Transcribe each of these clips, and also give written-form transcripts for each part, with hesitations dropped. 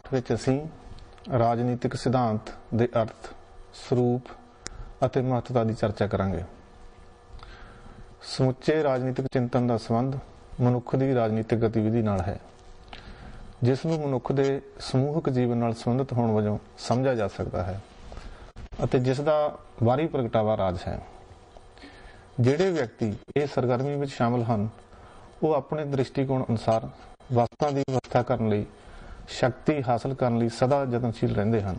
पाठ विच असीं राजनीतिक सिद्धांत दे अर्थ, ਸਰੂਪ ਅਤੇ ਮਹੱਤਤਾ ਦੀ ਚਰਚਾ ਕਰਾਂਗੇ। ਸਮੁੱਚੇ ਰਾਜਨੀਤਿਕ ਚਿੰਤਨ ਦਾ ਸੰਬੰਧ ਮਨੁੱਖ ਦੀ ਰਾਜਨੀਤਿਕ ਗਤੀਵਿਧੀ ਨਾਲ ਹੈ, ਜਿਸ ਨੂੰ ਮਨੁੱਖ ਦੇ ਸਮੂਹਕ ਜੀਵਨ ਨਾਲ ਸੰਬੰਧਿਤ ਹੋਣ ਵਜੋਂ ਸਮਝਿਆ ਜਾ ਸਕਦਾ ਹੈ ਅਤੇ ਜਿਸ ਦਾ ਬਾਹਰੀ ਪ੍ਰਗਟਾਵਾ ਰਾਜ ਹੈ। ਜਿਹੜੇ ਵਿਅਕਤੀ ਇਹ ਸਰਗਰਮੀ ਵਿੱਚ ਸ਼ਾਮਲ ਹਨ, ਉਹ ਆਪਣੇ ਦ੍ਰਿਸ਼ਟੀਕੋਣ ਅਨੁਸਾਰ ਵਸਤਾਂ ਦੀ ਵਿਵਸਥਾ ਕਰਨ ਲਈ, ਸ਼ਕਤੀ ਹਾਸਲ ਕਰਨ ਲਈ ਸਦਾ ਯਤਨਸ਼ੀਲ ਰਹਿੰਦੇ ਹਨ।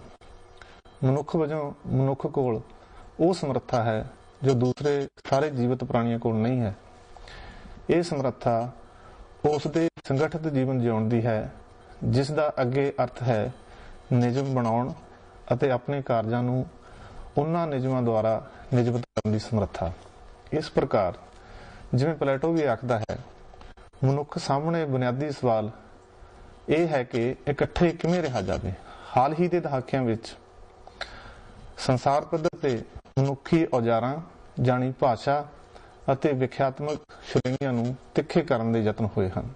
ਮਨੁੱਖ ਵਜੋਂ ਮਨੁੱਖ ਕੋਲ ਉਹ ਸਮਰੱਥਾ ਹੈ ਜੋ ਦੂਸਰੇ ਸਾਰੇ ਜੀਵਤ ਪ੍ਰਾਣੀਆਂ ਕੋਲ ਨਹੀਂ ਹੈ। ਇਹ ਸਮਰੱਥਾ ਉਸ ਦੇ ਸੰਗਠਿਤ ਜੀਵਨ ਜਿਉਣ ਦੀ ਹੈ, ਜਿਸ ਦਾ ਅੱਗੇ ਅਰਥ ਹੈ ਨਿਯਮ ਬਣਾਉਣ ਅਤੇ ਆਪਣੇ ਕਾਰਜਾਂ ਨੂੰ ਉਹਨਾਂ ਨਿਯਮਾਂ ਦੁਆਰਾ ਨਿਯਮਿਤ ਕਰਨ ਦੀ ਸਮਰੱਥਾ। ਇਸ ਪ੍ਰਕਾਰ ਜਿਵੇਂ ਪਲੇਟੋ ਵੀ ਆਖਦਾ ਹੈ, ਮਨੁੱਖ ਸਾਹਮਣੇ ਬੁਨਿਆਦੀ ਸਵਾਲ ਇਹ ਹੈ ਕਿ ਇਕੱਠੇ ਕਿਵੇਂ ਰਿਹਾ ਜਾਵੇ। ਹਾਲ ਹੀ ਦੇ ਦਹਾਕਿਆਂ ਵਿੱਚ ਸੰਸਾਰ ਪੱਧਰ ਤੇ ਮਨੁੱਖੀ ਔਜ਼ਾਰਾਂ ਜਾਣੀ ਭਾਸ਼ਾ ਅਤੇ ਵਿਖਿਆਤਮਕ ਸ਼੍ਰੇਣੀਆਂ ਨੂੰ ਤਿੱਖੇ ਕਰਨ ਦੇ ਯਤਨ ਹੋਏ ਹਨ।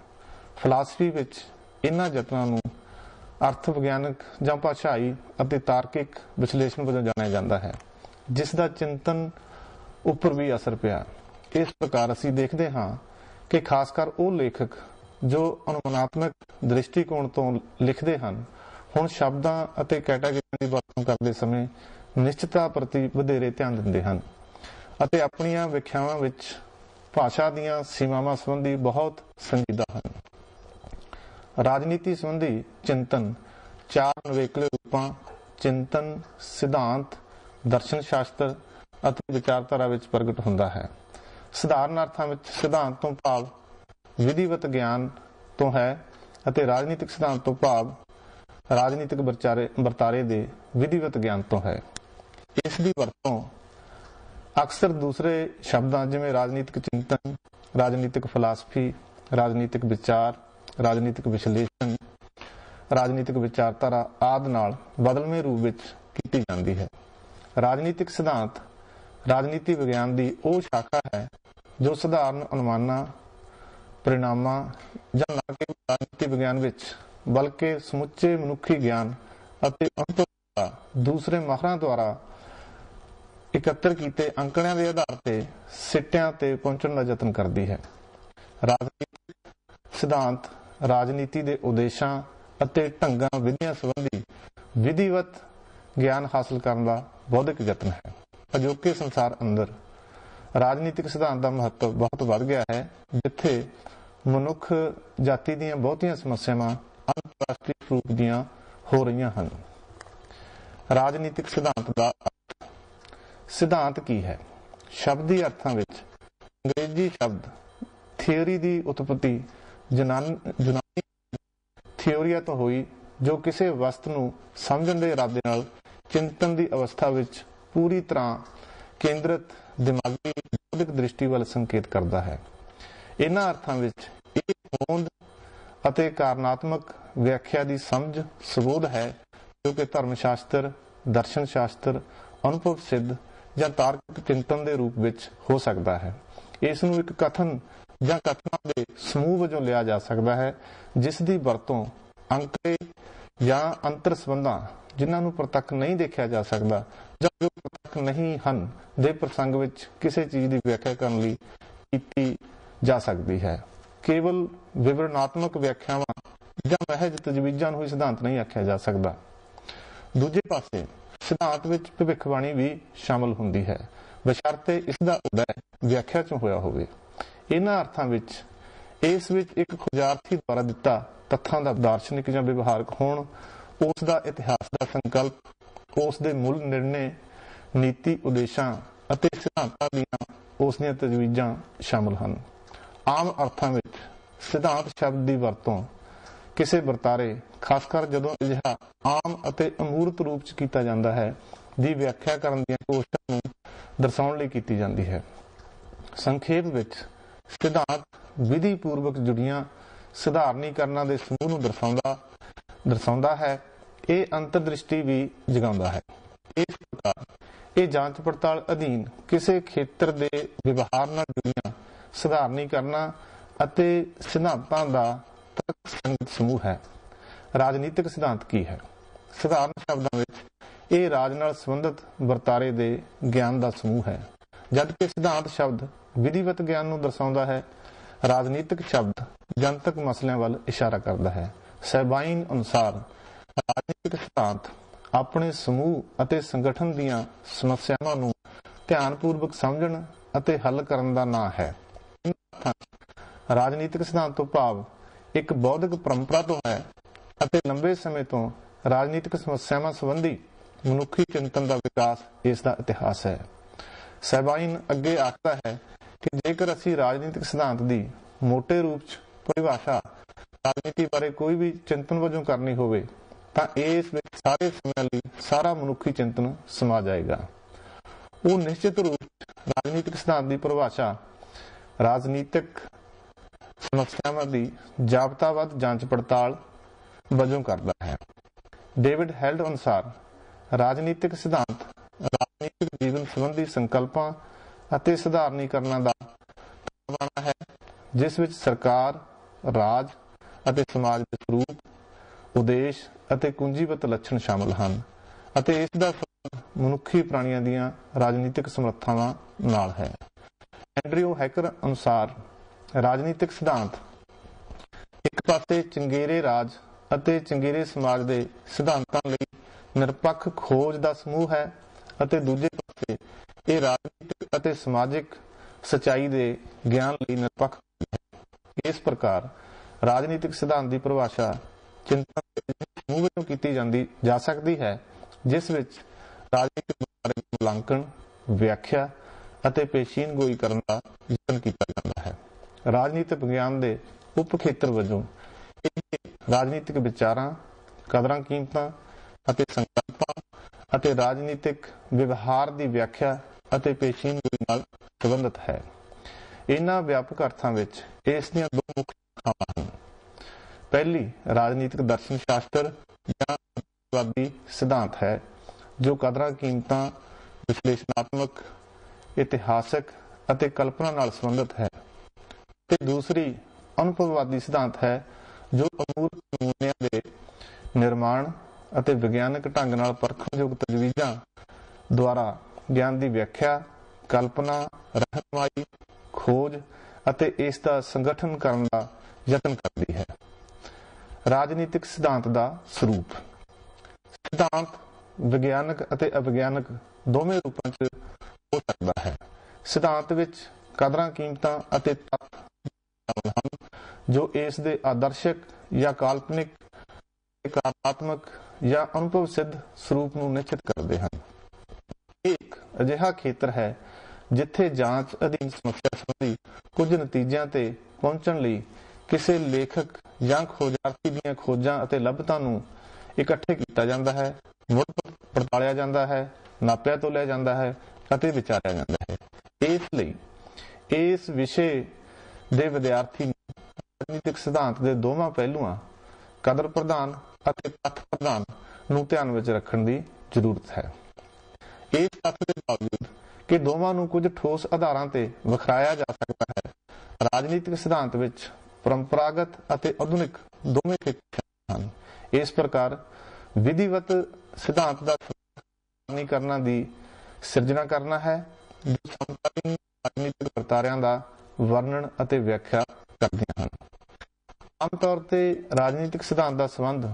ਫਿਲਾਸਫੀ ਵਿੱਚ ਇਹਨਾਂ ਯਤਨਾਂ ਨੂੰ ਅਰਥ ਵਿਗਿਆਨਕ ਜਾਂ ਭਾਸ਼ਾਈ ਅਤੇ ਤਾਰਕਿਕ ਵਿਸ਼ਲੇਸ਼ਣ ਵਜੋਂ ਜਾਣਿਆ ਜਾਂਦਾ ਹੈ, ਜਿਸ ਦਾ ਚਿੰਤਨ ਉੱਪਰ ਵੀ ਅਸਰ ਪਿਆ। ਇਸ ਪ੍ਰਕਾਰ ਅਸੀਂ ਦੇਖਦੇ ਹਾਂ ਕਿ ਖਾਸ ਕਰ ਉਹ ਲੇਖਕ ਜੋ ਅਨੁਮਾਨਾਤਮਕ ਦ੍ਰਿਸ਼ਟੀਕੋਣ ਤੋਂ ਲਿਖਦੇ ਹਨ, ਹੁਣ ਸ਼ਬਦਾਂ ਅਤੇ ਕੈਟਾਗਰੀਆਂ ਦੀ ਵਰਤੋਂ ਕਰਦੇ ਸਮੇਂ ਨਿਸ਼ਚਿਤਤਾ ਪ੍ਰਤੀ ਵਧੇਰੇ ਧਿਆਨ ਦਿੰਦੇ ਹਨ ਅਤੇ ਆਪਣੀਆਂ ਵਿਆਖਿਆਵਾਂ ਵਿੱਚ ਭਾਸ਼ਾ ਦੀਆਂ ਸੀਮਾਵਾਂ ਸੰਬੰਧੀ ਬਹੁਤ ਸੰਜੀਦਾ ਹਨ। ਰਾਜਨੀਤੀ ਸੰਬੰਧੀ ਚਿੰਤਨ ਚਾਰ ਨਿਵੇਕਲੇ ਰੂਪਾਂ ਚਿੰਤਨ, ਸਿਧਾਂਤ, ਦਰਸ਼ਨ ਸ਼ਾਸਤਰ ਅਤੇ ਵਿਚਾਰਧਾਰਾ ਵਿੱਚ ਪ੍ਰਗਟ ਹੁੰਦਾ ਹੈ। ਸਧਾਰਨ ਅਰਥਾਂ ਵਿੱਚ ਸਿਧਾਂਤ ਤੋਂ ਭਾਵ ਵਿਧੀਵਤ ਗਿਆਨ ਤੋਂ ਹੈ ਅਤੇ ਰਾਜਨੀਤਿਕ ਸਿਧਾਂਤ ਤੋਂ ਭਾਵ ਰਾਜਨੀਤਿਕ ਵਰਤਾਰੇ ਦੇ ਵਿਧੀਵਤ ਗਿਆਨ ਤੋਂ ਹੈ। ਇਸ ਦੀ ਵਰਤੋਂ ਅਕਸਰ ਦੂਸਰੇ ਸ਼ਬਦਾਂ ਜਿਵੇਂ ਰਾਜਨੀਤਿਕ ਚਿੰਤਨ, ਰਾਜਨੀਤਿਕ ਫਿਲਾਸਫੀ, ਰਾਜਨੀਤਿਕ ਵਿਚਾਰ, ਰਾਜਨੀਤਿਕ ਵਿਸ਼ਲੇਸ਼ਣ, ਰਾਜਨੀਤਿਕ ਵਿਚਾਰਧਾਰਾ ਆਦਿ ਨਾਲ ਬਦਲਵੇਂ ਰੂਪ ਵਿੱਚ ਕੀਤੀ ਜਾਂਦੀ ਹੈ। ਰਾਜਨੀਤਿਕ ਸਿਧਾਂਤ ਰਾਜਨੀਤੀ ਵਿਗਿਆਨ ਦੀ ਉਹ ਸ਼ਾਖਾ ਹੈ ਜੋ ਸਧਾਰਨ ਅਨੁਮਾਨਾਂ, ਪਰਿਣਾਮਾਂ ਜਾਂ ਨਾ ਕੇਵਲ ਰਾਜਨੀਤੀ ਵਿਗਿਆਨ ਵਿੱਚ ਬਲਕਿ ਸਮੁੱਚੇ ਮਨੁੱਖੀ ਗਿਆਨ ਅਤੇ ਅਨੁਭਵ ਦਾ ਦੂਸਰੇ ਮਾਹਰਾਂ ਦੁਆਰਾ ਇਕੱਤਰ ਕੀਤੇ ਅੰਕੜਿਆਂ ਦੇ ਆਧਾਰ ਤੇ ਸਿੱਟਿਆਂ ਤੇ ਪਹੁੰਚਣ ਦਾ ਯਤਨ ਕਰਦੀ ਹੈ। ਰਾਜਨੀਤਿਕ ਸਿਧਾਂਤ ਰਾਜਨੀਤੀ ਦੇ ਉਦੇਸ਼ਾਂ ਅਤੇ ਢੰਗਾਂ ਵਿਧੀਆਂ ਸੰਬੰਧੀ ਵਿਧੀਵਤ ਗਿਆਨ ਹਾਸਲ ਕਰਨ ਦਾ ਬੌਧਿਕ ਯਤਨ ਹੈ। ਅਜੋਕੇ ਸੰਸਾਰ ਅੰਦਰ ਰਾਜਨੀਤਿਕ ਸਿਧਾਂਤ ਦਾ ਮਹੱਤਵ ਬਹੁਤ ਵੱਧ ਗਿਆ ਹੈ, ਜਿੱਥੇ ਮਨੁੱਖ ਜਾਤੀ ਦੀਆਂ ਬਹੁਤੀਆਂ ਸਮੱਸਿਆਵਾਂ ਅੰਤਰਰਾਸ਼ਟਰੀ ਸਰੂਪ ਦੀਆਂ ਹੋ ਰਹੀਆਂ ਹਨ। ਰਾਜਨੀਤਿਕ ਸਿਧਾਂਤ ਦਾ ਸਿਧਾਂਤ ਕੀ ਹੈ? ਸ਼ਬਦੀ ਅਰਥਾਂ ਵਿੱਚ ਅੰਗਰੇਜ਼ੀ ਸ਼ਬਦ ਥਿਊਰੀ ਦੀ ਉਤਪਤੀ ਯੂਨਾਨੀ ਥਿਊਰੀਆ ਤੋਂ ਹੋਈ, ਜੋ ਕਿਸੇ ਵਸਤ ਨੂੰ ਸਮਝਣ ਦੇ ਇਰਾਦੇ ਨਾਲ ਚਿੰਤਨ ਦੀ ਅਵਸਥਾ ਵਿੱਚ ਪੂਰੀ ਤਰ੍ਹਾਂ ਕੇਂਦਰਿਤ ਦਿਮਾਗੀ ਬੌਧਿਕ ਦ੍ਰਿਸ਼ਟੀ ਵੱਲ ਸੰਕੇਤ ਕਰਦਾ ਹੈ। ਇਹਨਾਂ ਅਰਥਾਂ ਵਿੱਚ ਇਹ ਹੋਂਦ ਅਤੇ ਕਾਰਨਾਤਮਕ ਵਿਆਖਿਆ ਦੀ ਸਮਝ ਸਬੂਤ ਹੈ, ਜੋ ਕਿ ਧਰਮ ਸ਼ਾਸਤਰ, ਦਰਸ਼ਨ ਸ਼ਾਸਤਰ, ਅਨੁਭਵ ਸਿੱਧ ਜਾਂ ਤਾਰਕਿਕ ਚਿੰਤਨ ਦੇ ਰੂਪ ਵਿੱਚ ਹੋ ਸਕਦਾ ਹੈ। ਇਸ ਨੂੰ ਇੱਕ ਕਥਨ ਜਾਂ ਕਥਨਾਂ ਦੇ ਸਮੂਹ ਵਜੋਂ ਲਿਆ ਜਾ ਸਕਦਾ ਹੈ, ਜਿਸ ਦੀ ਵਰਤੋਂ ਅੰਕੜੇ ਜਾਂ ਅੰਤਰ ਸੰਬੰਧਾਂ, ਜਿਨ੍ਹਾਂ ਨੂੰ ਪ੍ਰਤੱਖ ਨਹੀਂ ਦੇਖਿਆ ਜਾ ਸਕਦਾ ਜਾਂ ਜੋ ਪ੍ਰਤੱਖ ਨਹੀਂ ਹਨ, ਦੇ ਪ੍ਰਸੰਗ ਵਿੱਚ ਕਿਸੇ ਚੀਜ਼ ਦੀ ਵਿਆਖਿਆ ਕਰਨ ਲਈ ਕੀਤੀ ਜਾ ਸਕਦੀ ਹੈ। ਕੇਵਲ ਵਿਵਰਣਾਤਮਕ ਵਿਆਖਿਆਵਾਂ ਜਾਂ ਮਹਿਜ ਤਜਵੀਜ਼ਾਂ ਨੂੰ ਹੀ ਸਿਧਾਂਤ ਨਹੀਂ ਆਖਿਆ ਜਾ ਸਕਦਾ। ਦੂਜੇ ਪਾਸੇ ਸਿਧਾਂਤ ਵਿੱਚ ਭਵਿੱਖਬਾਣੀ ਵੀ ਸ਼ਾਮਲ ਹੁੰਦੀ ਹੈ, ਬਸ਼ਰਤੇ ਇਸ ਦਾ ਉਦੈ ਵਿਆਖਿਆ ਚੋਂ ਹੋਇਆ ਹੋਵੇ। ਇਹਨਾਂ ਅਰਥਾਂ ਵਿੱਚ ਇਸ ਵਿੱਚ ਇੱਕ ਖੋਜਾਰਥੀ ਦੁਆਰਾ ਦਿੱਤਾ ਤੱਥਾਂ ਦਾ ਦਾਰਸ਼ਨਿਕ ਜਾਂ ਵਿਵਹਾਰਕ ਹੋਣ, ਉਸ ਦਾ ਇਤਿਹਾਸ ਦਾ ਸੰਕਲਪ, ਉਸ ਦੇ ਮੁੱਲ ਨਿਰਣੇ, ਨੀਤੀ ਉਦੇਸ਼ਾਂ ਅਤੇ ਸਿਧਾਂਤਾਂ ਦੀਆਂ ਉਸ ਦੀਆਂ ਤਜਵੀਜ਼ਾਂ ਸ਼ਾਮਲ ਹਨ। ਆਮ ਅਰਥਾਂ ਵਿੱਚ ਸਿਧਾਂਤ ਸ਼ਬਦ ਦੀ ਵਰਤੋਂ ਕਿਸੇ ਵਰਤਾਰੇ, ਖਾਸ ਕਰ ਜਦੋਂ ਅਜਿਹਾ ਆਮ ਅਤੇ ਅਮੂਰਤ ਰੂਪ 'ਚ ਕੀਤਾ ਜਾਂਦਾ ਹੈ, ਦੀ ਵਿਆਖਿਆ ਕਰਨ ਦੀਆਂ ਕੋਸ਼ਿਸ਼ਾਂ ਨੂੰ ਦਰਸਾਉਣ ਲਈ ਕੀਤੀ ਜਾਂਦੀ ਹੈ। ਸੰਖੇਪ ਵਿੱਚ ਸਿਧਾਂਤ ਵਿਧੀ ਪੂਰਵਕ ਜੁੜੀਆਂ ਸਧਾਰਨੀਕਰਨਾਂ ਦੇ ਸਮੂਹ ਨੂੰ ਦਰਸਾਉਂਦਾ ਹੈ। ਇਹ ਅੰਤਰਦ੍ਰਿਸ਼ਟੀ ਵੀ ਜਗਾਉਂਦਾ ਹੈ। ਇਸ ਪ੍ਰਕਾਰ ਇਹ ਜਾਂਚ ਪੜਤਾਲ ਅਧੀਨ ਕਿਸੇ ਖੇਤਰ ਦੇ ਵਿਵਹਾਰ ਨਾਲ ਜੁੜੀਆਂ ਸਧਾਰਨੀਕਰਨਾਂ ਅਤੇ ਸਿਧਾਂਤਾਂ ਦਾ ਤਰਕਸੰਗਤ ਸਮੂਹ ਹੈ। ਰਾਜਨੀਤਿਕ ਸਿਧਾਂਤ ਕੀ ਹੈ? ਸਧਾਰਨ ਸ਼ਬਦਾਂ ਵਿੱਚ ਇਹ ਰਾਜ ਨਾਲ ਸੰਬੰਧਿਤ ਵਰਤਾਰੇ ਦੇ ਗਿਆਨ ਦਾ ਸਮੂਹ ਹੈ, ਜਦਕਿ ਸਿਧਾਂਤ ਸ਼ਬਦ ਵਿਧੀਵਤ ਗਿਆਨ ਨੂੰ ਦਰਸਾਉਂਦਾ ਹੈ। ਰਾਜਨੀਤਿਕ ਸ਼ਬਦ ਜਨਤਕ ਮਸਲਿਆਂ ਵੱਲ ਇਸ਼ਾਰਾ ਕਰਦਾ ਹੈ। ਸੈਬਾਈਨ ਅਨੁਸਾਰ ਰਾਜਨੀਤਿਕ ਸਿਧਾਂਤ ਆਪਣੇ ਸਮੂਹ ਅਤੇ ਸੰਗਠਨ ਦੀਆਂ ਸਮੱਸਿਆਵਾਂ ਨੂੰ ਧਿਆਨਪੂਰਵਕ ਸਮਝਣ ਅਤੇ ਹੱਲ ਕਰਨ ਦਾ ਨਾਂ ਹੈ। ਰਾਜਨੀਤਿਕ ਸਿਧਾਂਤ ਤੋਂ ਭਾਵ ਇੱਕ ਬੌਧਿਕ ਪਰੰਪਰਾ ਤੋਂ ਹੈ ਅਤੇ ਲੰਬੇ ਸਮੇਂ ਤੋਂ ਰਾਜਨੀਤਿਕ ਸਮੱਸਿਆਵਾਂ ਸੰਬੰਧੀ ਮਨੁੱਖੀ ਚਿੰਤਨ ਦਾ ਵਿਕਾਸ ਇਸ ਦਾ ਇਤਿਹਾਸ ਹੈ। ਸੈਬਾਈਨ ਅੱਗੇ ਆਖਦਾ ਹੈ ਕਿ ਜੇਕਰ ਅਸੀਂ ਰਾਜਨੀਤਿਕ ਸਿਧਾਂਤ ਦੀ ਮੋਟੇ ਰੂਪ 'ਚ ਪਰਿਭਾਸ਼ਾ ਰਾਜਨੀਤੀ ਬਾਰੇ ਕੋਈ ਵੀ ਚਿੰਤਨ ਵਜੋਂ ਕਰਨੀ ਹੋਵੇ ਤਾਂ ਇਸ ਵਿੱਚ ਸਾਰੇ ਸਮਿਆਂ ਲਈ ਸਾਰਾ ਮਨੁੱਖੀ ਚਿੰਤਨ ਸਮਾ ਜਾਏਗਾ। ਉਹ ਨਿਸ਼ਚਿਤ ਰੂਪ 'ਚ ਰਾਜਨੀਤਿਕ ਸਿਧਾਂਤ ਦੀ ਪਰਿਭਾਸ਼ਾ ਰਾਜਨੀਤਿਕ ਸਮੱਸਿਆਵਾਂ ਦੀ ਜਾਬਤਾਬੱਧ ਜਾਂਚ ਪੜਤਾਲ ਵਜੋਂ ਕਰਦਾ ਹੈ। ਡੇਵਿਡ ਹੈਲਡ ਅਨੁਸਾਰ ਰਾਜਨੀਤਿਕ ਸਿਧਾਂਤ ਰਾਜਨੀਤਿਕ ਜੀਵਨ ਸੰਬੰਧੀ ਸੰਕਲਪਾਂ ਅਤੇ ਸਧਾਰਨੀਕਰਨਾਂ ਦਾ ਹੈ, ਜਿਸ ਵਿੱਚ ਸਰਕਾਰ, ਰਾਜ ਅਤੇ ਸਮਾਜ ਦੇ ਸਰੂਪ, ਉਦੇਸ਼ ਅਤੇ ਕੁੰਜੀਬੱਧ ਲੱਛਣ ਸ਼ਾਮਲ ਹਨ ਅਤੇ ਇਸ ਦਾ ਸੰਬੰਧ ਮਨੁੱਖੀ ਪ੍ਰਾਣੀਆਂ ਦੀਆਂ ਰਾਜਨੀਤਿਕ ਸਮਰੱਥਾਵਾਂ ਨਾਲ ਹੈ। ਐਂਡਰਿਊ ਹੈਕਰ ਅਨੁਸਾਰ ਰਾਜਨੀਤਿਕ ਸਿਧਾਂਤ ਇੱਕ ਪਾਸੇ ਚੰਗੇਰੇ ਰਾਜ ਅਤੇ ਚੰਗੇਰੇ ਸਮਾਜ ਦੇ ਸਿਧਾਂਤਾਂ ਲਈ ਨਿਰਪੱਖ ਖੋਜ ਦਾ ਸਮੂਹ ਹੈ ਅਤੇ ਦੂਜੇ ਪਾਸੇ ਇਹ ਰਾਜਨੀਤਿਕ ਅਤੇ ਸਮਾਜਿਕ ਸੱਚਾਈ ਦੇ ਗਿਆਨ ਲਈ ਨਿਰਪੱਖ ਹੈ। ਇਸ ਪ੍ਰਕਾਰ ਰਾਜਨੀਤਿਕ ਸਿਧਾਂਤ ਦੀ ਪਰਿਭਾਸ਼ਾ ਚਿੰਤਨ ਦੇ ਸਮੂਹ ਵਜੋਂ ਕੀਤੀ ਜਾ ਸਕਦੀ ਹੈ, ਜਿਸ ਵਿੱਚ ਰਾਜਨੀਤਿਕ ਬਾਰੇ ਮੁਲਾਂਕਣ, ਵਿਆਖਿਆ ਅਤੇ ਪੇਸ਼ੀਨਗੋਈ ਕਰਨ ਦਾ ਯਤਨ ਕੀਤਾ ਜਾਂਦਾ ਹੈ। ਰਾਜਨੀਤਿਕ ਵਿਗਿਆਨ ਦੇ ਉਪ ਖੇਤਰ ਵਜੋਂ ਇਹ ਰਾਜਨੀਤਿਕ ਵਿਚਾਰਾਂ, ਕਦਰਾਂ ਕੀਮਤਾਂ ਅਤੇ ਸੰਕਲਪਾਂ ਅਤੇ ਰਾਜਨੀਤਿਕ ਵਿਵਹਾਰ ਦੀ ਵਿਆਖਿਆ ਅਤੇ ਪੇਸ਼ੀਨਗੋਈ ਨਾਲ ਸੰਬੰਧਿਤ ਹੈ। ਇਹਨਾਂ ਵਿਆਪਕ ਅਰਥਾਂ ਵਿੱਚ ਇਸ ਦੀਆਂ ਦੋ ਮੁੱਖ ਸ਼ਾਖਾਵਾਂ ਹਨ। ਪਹਿਲੀ ਰਾਜਨੀਤਿਕ ਦਰਸ਼ਨ ਸ਼ਾਸਤਰ ਜਾਂ ਵਾਦੀ ਸਿਧਾਂਤ ਹੈ, ਜੋ ਕਦਰਾਂ ਕੀਮਤਾਂ, ਵਿਸ਼ਲੇਸ਼ਣਾਤਮਕ, ਇਤਿਹਾਸਕ ਅਤੇ ਕਲਪਨਾ ਨਾਲ ਸੰਬੰਧਿਤ ਹੈ, ਤੇ ਦੂਸਰੀ ਅਨੁਭਵਵਾਦੀ ਸਿਧਾਂਤ ਹੈ, ਜੋ ਅਮੂਰਤ ਨਮੂਨਿਆਂ ਦੇ ਨਿਰਮਾਣ ਅਤੇ ਵਿਗਿਆਨਕ ਢੰਗ ਨਾਲ ਪਰਖਣਯੋਗ ਤਜਵੀਜ਼ਾਂ ਦੁਆਰਾ ਗਿਆਨ ਦੀ ਵਿਆਖਿਆ, ਕਲਪਨਾ, ਰਹਿਨੁਮਾਈ, ਖੋਜ ਅਤੇ ਇਸ ਦਾ ਸੰਗਠਨ ਕਰਨ ਦਾ ਯਤਨ ਕਰਦੀ ਹੈ। ਰਾਜਨੀਤਿਕ ਸਿਧਾਂਤ ਦਾ ਸਰੂਪ। ਸਿਧਾਂਤ ਵਿਗਿਆਨਕ ਅਤੇ ਅਵਿਗਿਆਨਕ ਦੋਵੇਂ ਰੂਪਾਂ 'ਚ ਹੋ ਸਕਦਾ ਹੈ। ਸਿਧਾਂਤ ਵਿੱਚ ਕਦਰਾਂ ਕੀਮਤਾਂ ਅਤੇ ਤੱਥ ਸ਼ਾਮਲ ਹਨ ਜੋ ਇਸ ਦੇ ਆਦਰਸ਼ਕ ਜਾਂ ਕਾਲਪਨਿਕ, ਕਾਰਨਾਤਮਕ ਜਾਂ ਅਨੁਭਵ ਸਿੱਧ ਸਰੂਪ ਨੂੰ ਨਿਸ਼ਚਿਤ ਕਰਦੇ ਹਨ। ਇਹ ਇੱਕ ਅਜਿਹਾ ਖੇਤਰ ਹੈ ਜਿੱਥੇ ਜਾਂਚ ਅਧੀਨ ਸਮੱਸਿਆ ਸੰਬੰਧੀ ਕੁਝ ਨਤੀਜਿਆਂ ਤੇ ਪਹੁੰਚਣ ਲਈ ਕਿਸੇ ਲੇਖਕ ਜਾਂ ਖੋਜਾਰਥੀ ਦੀਆਂ ਖੋਜਾਂ ਅਤੇ ਲੱਭਤਾਂ ਨੂੰ ਇਕੱਠੇ ਕੀਤਾ ਜਾਂਦਾ ਹੈ, ਮੁੜ ਪੜਤਾਲਿਆ ਜਾਂਦਾ ਹੈ, ਨਾਪਿਆ ਤੋਲਿਆ ਜਾਂਦਾ ਹੈ ਅਤੇ ਵਿਚਾਰਿਆ ਜਾਂਦਾ ਹੈ। ਇਸ ਲਈ ਇਸ ਵਿਸ਼ੇ ਦੇ ਵਿਦਿਆਰਥੀ ਨੂੰ ਰਾਜਨੀਤਿਕ ਸਿਧਾਂਤ ਦੇ ਦੋਵਾਂ ਪਹਿਲੂਆਂ ਕਦਰ ਪ੍ਰਧਾਨ ਅਤੇ ਤੱਥ ਪ੍ਰਧਾਨ ਨੂੰ ਧਿਆਨ ਵਿੱਚ ਰੱਖਣ ਦੀ ਜ਼ਰੂਰਤ ਹੈ। ਇਸ ਤੱਥ ਦੇ ਬਾਵਜੂਦ ਕਿ ਦੋਵਾਂ ਨੂੰ ਕੁਝ ਠੋਸ ਆਧਾਰਾਂ ਤੇ ਵਿਖਾਇਆ ਜਾ ਸਕਦਾ ਹੈ, ਰਾਜਨੀਤਿਕ ਸਿਧਾਂਤ ਵਿੱਚ ਪਰੰਪਰਾਗਤ ਅਤੇ ਆਧੁਨਿਕ ਦੋਵੇਂ ਖੇਤਰ ਹਨ। ਇਸ ਪ੍ਰਕਾਰ ਵਿਧੀਵਤ ਸਿਧਾਂਤ ਦਾ ਸਮੀਕਰਨਾਂ ਦੀ ਸਿਰਜਣਾ ਕਰਨਾ ਹੈ ਜੋ ਸਮਕਾਲੀਨ ਰਾਜਨੀਤਿਕ ਵਰਤਾਰਿਆਂ ਦਾ ਵਰਣਨ ਅਤੇ ਵਿਆਖਿਆ ਕਰਦੀਆਂ ਹਨ। ਆਮ ਤੌਰ ਤੇ ਰਾਜਨੀਤਿਕ ਸਿਧਾਂਤ ਦਾ ਸੰਬੰਧ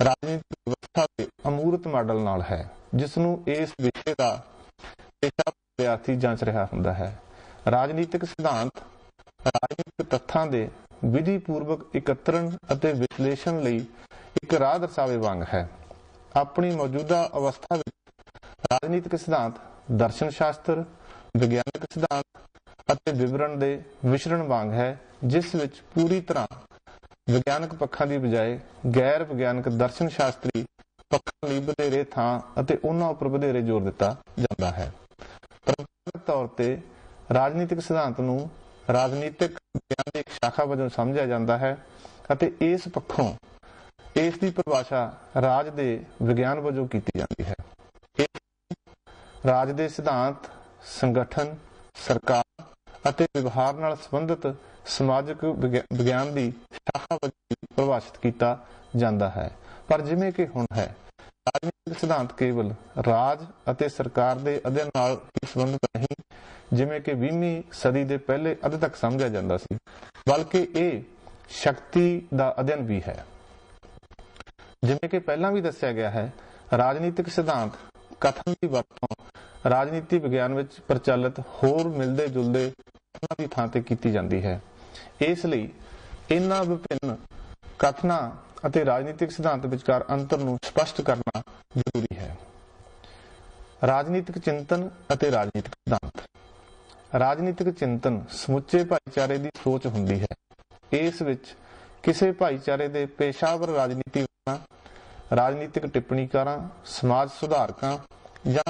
ਰਾਜਨੀਤਿਕ ਵਿਵਸਥਾ ਦੇ ਅਮੂਰਤ ਮਾਡਲ ਨਾਲ ਹੈ, ਜਿਸ ਨੂੰ ਇਸ ਵਿਸ਼ੇ ਦਾ ਪੇਸ਼ਾ ਵਿਦਿਆਰਥੀ ਜਾਂਚ ਰਿਹਾ ਹੁੰਦਾ ਹੈ। ਰਾਜਨੀਤਿਕ ਸਿਧਾਂਤ ਰਾਜਨੀਤਿਕ ਤੱਥਾਂ ਦੇ ਵਿਧੀ ਪੂਰਵਕ ਇਕੱਤਰਨ ਅਤੇ ਵਿਸ਼ਲੇਸ਼ਣ ਲਈ ਇੱਕ ਰਾਹ ਦਰਸਾਵੇ ਵਾਂਗ ਹੈ। ਆਪਣੀ ਮੌਜੂਦਾ ਅਵਸਥਾ ਵਿੱਚ ਰਾਜਨੀਤਿਕ ਸਿਧਾਂਤ ਦਰਸ਼ਨ ਸ਼ਾਸਤਰ, ਵਿਗਿਆਨਕ ਸਿਧਾਂਤ ਅਤੇ ਵਿਵਰਣ ਦੇ ਮਿਸ਼ਰਣ ਵਾਂਗ ਹੈ, ਜਿਸ ਵਿੱਚ ਪੂਰੀ ਤਰ੍ਹਾਂ ਵਿਗਿਆਨਕ ਪੱਖਾਂ ਦੀ ਬਜਾਏ ਗੈਰ ਵਿਗਿਆਨਕ ਦਰਸ਼ਨ ਸ਼ਾਸਤਰੀ ਪੱਖਾਂ ਲਈ ਵਧੇਰੇ ਥਾਂ ਅਤੇ ਉਹਨਾਂ ਉੱਪਰ ਵਧੇਰੇ ਜ਼ੋਰ ਦਿੱਤਾ ਜਾਂਦਾ ਹੈ। ਪਰੰਪਰਾਗਤ ਤੌਰ ਤੇ ਰਾਜਨੀਤਿਕ ਸਿਧਾਂਤ ਨੂੰ ਰਾਜਨੀਤਿਕ ਵਿਗਿਆਨ ਦੀ ਇੱਕ ਸ਼ਾਖਾ ਵਜੋਂ ਸਮਝਿਆ ਜਾਂਦਾ ਹੈ ਅਤੇ ਇਸ ਪੱਖੋਂ ਇਸ ਦੀ ਪਰਿਭਾਸ਼ਾ ਰਾਜ ਦੇ ਵਿਗਿਆਨ ਵਜੋਂ ਕੀਤੀ ਜਾਂਦੀ ਹੈ। ਰਾਜ ਦੇ ਸਿਧਾਂਤ, ਸੰਗਠਨ, ਸਰਕਾਰ ਅਤੇ ਵਿਵਹਾਰ ਨਾਲ ਸੰਬੰਧਿਤ ਸਮਾਜਿਕ ਵਿਗਿਆਨ ਦੀ ਸ਼ਾਖਾ ਵਜੋਂ ਪਰਿਭਾਸ਼ਿਤ ਕੀਤਾ ਜਾਂਦਾ ਹੈ। ਪਰ ਜਿਵੇਂ ਕਿ ਹੁਣ ਹੈ, ਰਾਜਨੀਤਿਕ ਸਿਧਾਂਤ ਕੇਵਲ ਰਾਜ ਅਤੇ ਸਰਕਾਰ ਦੇ ਅਧਿਐਨ ਨਾਲ ਹੀ ਸੰਬੰਧਿਤ ਨਹੀਂ, ਜਿਵੇਂ ਕਿ 20ਵੀਂ ਸਦੀ ਦੇ ਪਹਿਲੇ ਅੱਧ ਤੱਕ ਸਮਝਿਆ ਜਾਂਦਾ ਸੀ, ਬਲਕਿ ਇਹ ਸ਼ਕਤੀ ਦਾ ਅਧਿਐਨ ਵੀ ਹੈ। ਜਿਵੇਂ ਕਿ ਪਹਿਲਾਂ ਵੀ ਦੱਸਿਆ ਗਿਆ ਹੈ, ਰਾਜਨੀਤਿਕ ਸਿਧਾਂਤ ਕਥਨ ਦੀ ਵਰਤੋਂ ਰਾਜਨੀਤੀ ਵਿਗਿਆਨ ਵਿੱਚ ਪ੍ਰਚਲਿਤ ਹੋਰ ਮਿਲਦੇ ਜੁਲਦੇ ਕਥਨਾਂ ਦੀ ਥਾਂ ਤੇ ਕੀਤੀ ਜਾਂਦੀ ਹੈ। ਇਸ ਲਈ ਇਹਨਾਂ ਵਿਭਿੰਨ ਕਥਨਾਂ ਅਤੇ ਰਾਜਨੀਤਿਕ ਸਿਧਾਂਤ ਵਿਚਕਾਰ ਅੰਤਰ ਨੂੰ ਸਪਸ਼ਟ ਕਰਨਾ ਜ਼ਰੂਰੀ ਹੈ। ਰਾਜਨੀਤਿਕ ਚਿੰਤਨ ਅਤੇ ਰਾਜਨੀਤਿਕ ਸਿਧਾਂਤ। ਰਾਜਨੀਤਿਕ ਚਿੰਤਨ ਸਮੁੱਚੇ ਭਾਈਚਾਰੇ ਦੀ ਸੋਚ ਹੁੰਦੀ ਹੈ। ਇਸ ਵਿੱਚ ਕਿਸੇ ਭਾਈਚਾਰੇ ਦੇ ਪੇਸ਼ਾਵਰ ਰਾਜਨੀਤੀਵਿਦਾਂ, ਰਾਜਨੀਤਿਕ ਟਿੱਪਣੀਕਾਰਾਂ, ਸਮਾਜ ਸੁਧਾਰਕਾਂ ਜਾਂ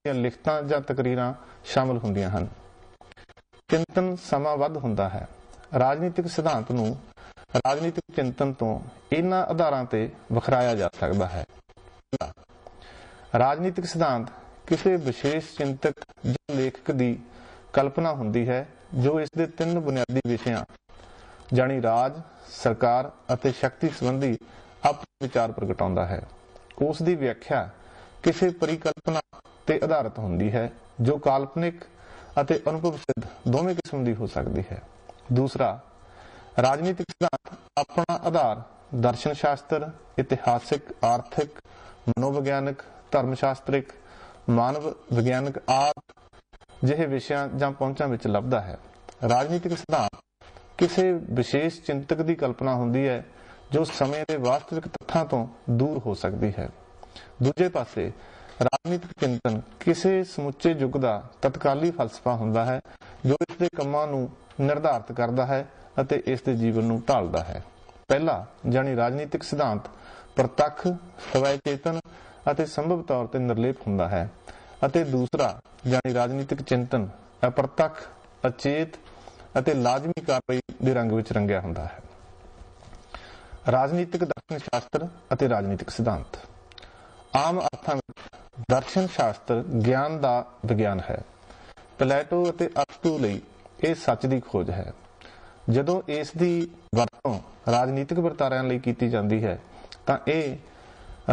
ਲਿਖਤਾਂ ਜਾਂ ਤਕਰੀਰਾਂ ਸ਼ਾਮਲ ਹੁੰਦੀਆਂ ਹਨ। ਚਿੰਤਨ ਸਮਾਂ-ਬੱਧ ਹੁੰਦਾ ਹੈ। ਰਾਜਨੀਤਿਕ ਸਿਧਾਂਤ ਨੂੰ ਰਾਜਨੀਤਿਕ ਚਿੰਤਨ ਤੋਂ ਇਹਨਾਂ ਆਧਾਰਾਂ ਤੇ ਵਖਰਾਇਆ ਜਾ ਸਕਦਾ ਹੈ। ਰਾਜਨੀਤਿਕ ਸਿਧਾਂਤ ਕਿਸੇ ਵਿਸ਼ੇਸ਼ ਚਿੰਤਕ ਜਾਂ ਲੇਖਕ ਦੀ ਕਲਪਨਾ ਹੁੰਦੀ ਹੈ ਜੋ ਇਸ ਦੇ 3 ਬੁਨਿਆਦੀ ਵਿਸ਼ਿਆਂ ਜਾਣੀ ਰਾਜ, ਸਰਕਾਰ ਅਤੇ ਸ਼ਕਤੀ ਸੰਬੰਧੀ ਆਪਣੇ ਵਿਚਾਰ ਪ੍ਰਗਟਾਉਂਦਾ ਹੈ। ਉਸ ਦੀ ਵਿਆਖਿਆ ਕਿਸੇ ਪਰਿਕਲਪਨਾ ਤੇ ਆਧਾਰਿਤ ਹੁੰਦੀ ਹੈ ਜੋ ਕਾਲਪਨਿਕ ਅਤੇ ਅਨੁਭਵ ਸਿੱਧ ਦੋਵੇਂ ਕਿਸਮ ਦੀ ਹੋ ਸਕਦੀ ਹੈ। ਦੂਸਰਾ, ਰਾਜਨੀਤਿਕ ਸਿਧਾਂਤ ਆਪਣਾ ਆਧਾਰ ਦਰਸ਼ਨ ਸ਼ਾਸਤਰ, ਇਤਿਹਾਸਿਕ, ਆਰਥਿਕ, ਮਨੋਵਿਗਿਆਨਕ, ਧਰਮ ਸ਼ਾਸਤਰਿਕ, ਮਾਨਵ ਵਿਗਿਆਨਕ ਆਦਿ ਜਿਹੇ ਵਿਸ਼ਿਆਂ ਜਾਂ ਪਹੁੰਚਾਂ ਵਿੱਚ ਲੱਭਦਾ ਹੈ। ਰਾਜਨੀਤਿਕ ਸਿਧਾਂਤ ਕਿਸੇ ਵਿਸ਼ੇਸ਼ ਚਿੰਤਕ ਦੀ ਕਲਪਨਾ ਹੁੰਦੀ ਹੈ ਜੋ ਸਮੇਂ ਦੇ ਵਾਸਤਵਿਕ ਤੱਥਾਂ ਤੋਂ ਦੂਰ ਹੋ ਸਕਦੀ ਹੈ। ਦੂਜੇ ਪਾਸੇ ਰਾਜਨੀਤਿਕ ਚਿੰਤਨ ਕਿਸੇ ਸਮੁੱਚੇ ਯੁੱਗ ਦਾ ਤਤਕਾਲੀ ਫਲਸਫਾ ਹੁੰਦਾ ਹੈ ਜੋ ਇਸ ਦੇ ਕੰਮਾਂ ਨੂੰ ਨਿਰਧਾਰਤ ਕਰਦਾ ਹੈ ਅਤੇ ਇਸ ਦੇ ਜੀਵਨ ਨੂੰ ਢਾਲਦਾ ਹੈ। ਪਹਿਲਾ ਜਾਣੀ ਰਾਜਨੀਤਿਕ ਸਿਧਾਂਤ ਪ੍ਰਤੱਖ, ਸਵੈ ਚੇਤਨ ਅਤੇ ਸੰਭਵ ਤੌਰ ਤੇ ਨਿਰਲੇਪ ਹੁੰਦਾ ਹੈ ਅਤੇ ਦੂਸਰਾ ਜਾਣੀ ਰਾਜਨੀਤਿਕ ਚਿੰਤਨ ਅਪ੍ਰਤੱਖ, ਅਚੇਤ ਅਤੇ ਲਾਜ਼ਮੀ ਕਾਰਵਾਈ ਦੇ ਰੰਗ ਵਿੱਚ ਰੰਗਿਆ ਹੁੰਦਾ ਹੈ। ਰਾਜਨੀਤਿਕ ਦਰਸ਼ਨ ਸ਼ਾਸਤਰ ਅਤੇ ਰਾਜਨੀਤਿਕ ਸਿਧਾਂਤ। ਆਮ ਅਰਥਾਂ ਵਿੱਚ ਦਰਸ਼ਨ ਸ਼ਾਸਤਰ ਗਿਆਨ ਦਾ ਵਿਗਿਆਨ ਹੈ। ਪਲੈਟੋ ਅਤੇ ਅਰਸਤੂ ਲਈ ਇਹ ਸੱਚ ਦੀ ਖੋਜ ਹੈ। ਜਦੋਂ ਇਸ ਦੀ ਵਰਤੋਂ ਰਾਜਨੀਤਿਕ ਵਰਤਾਰਿਆਂ ਲਈ ਕੀਤੀ ਜਾਂਦੀ ਹੈ ਤਾਂ ਇਹ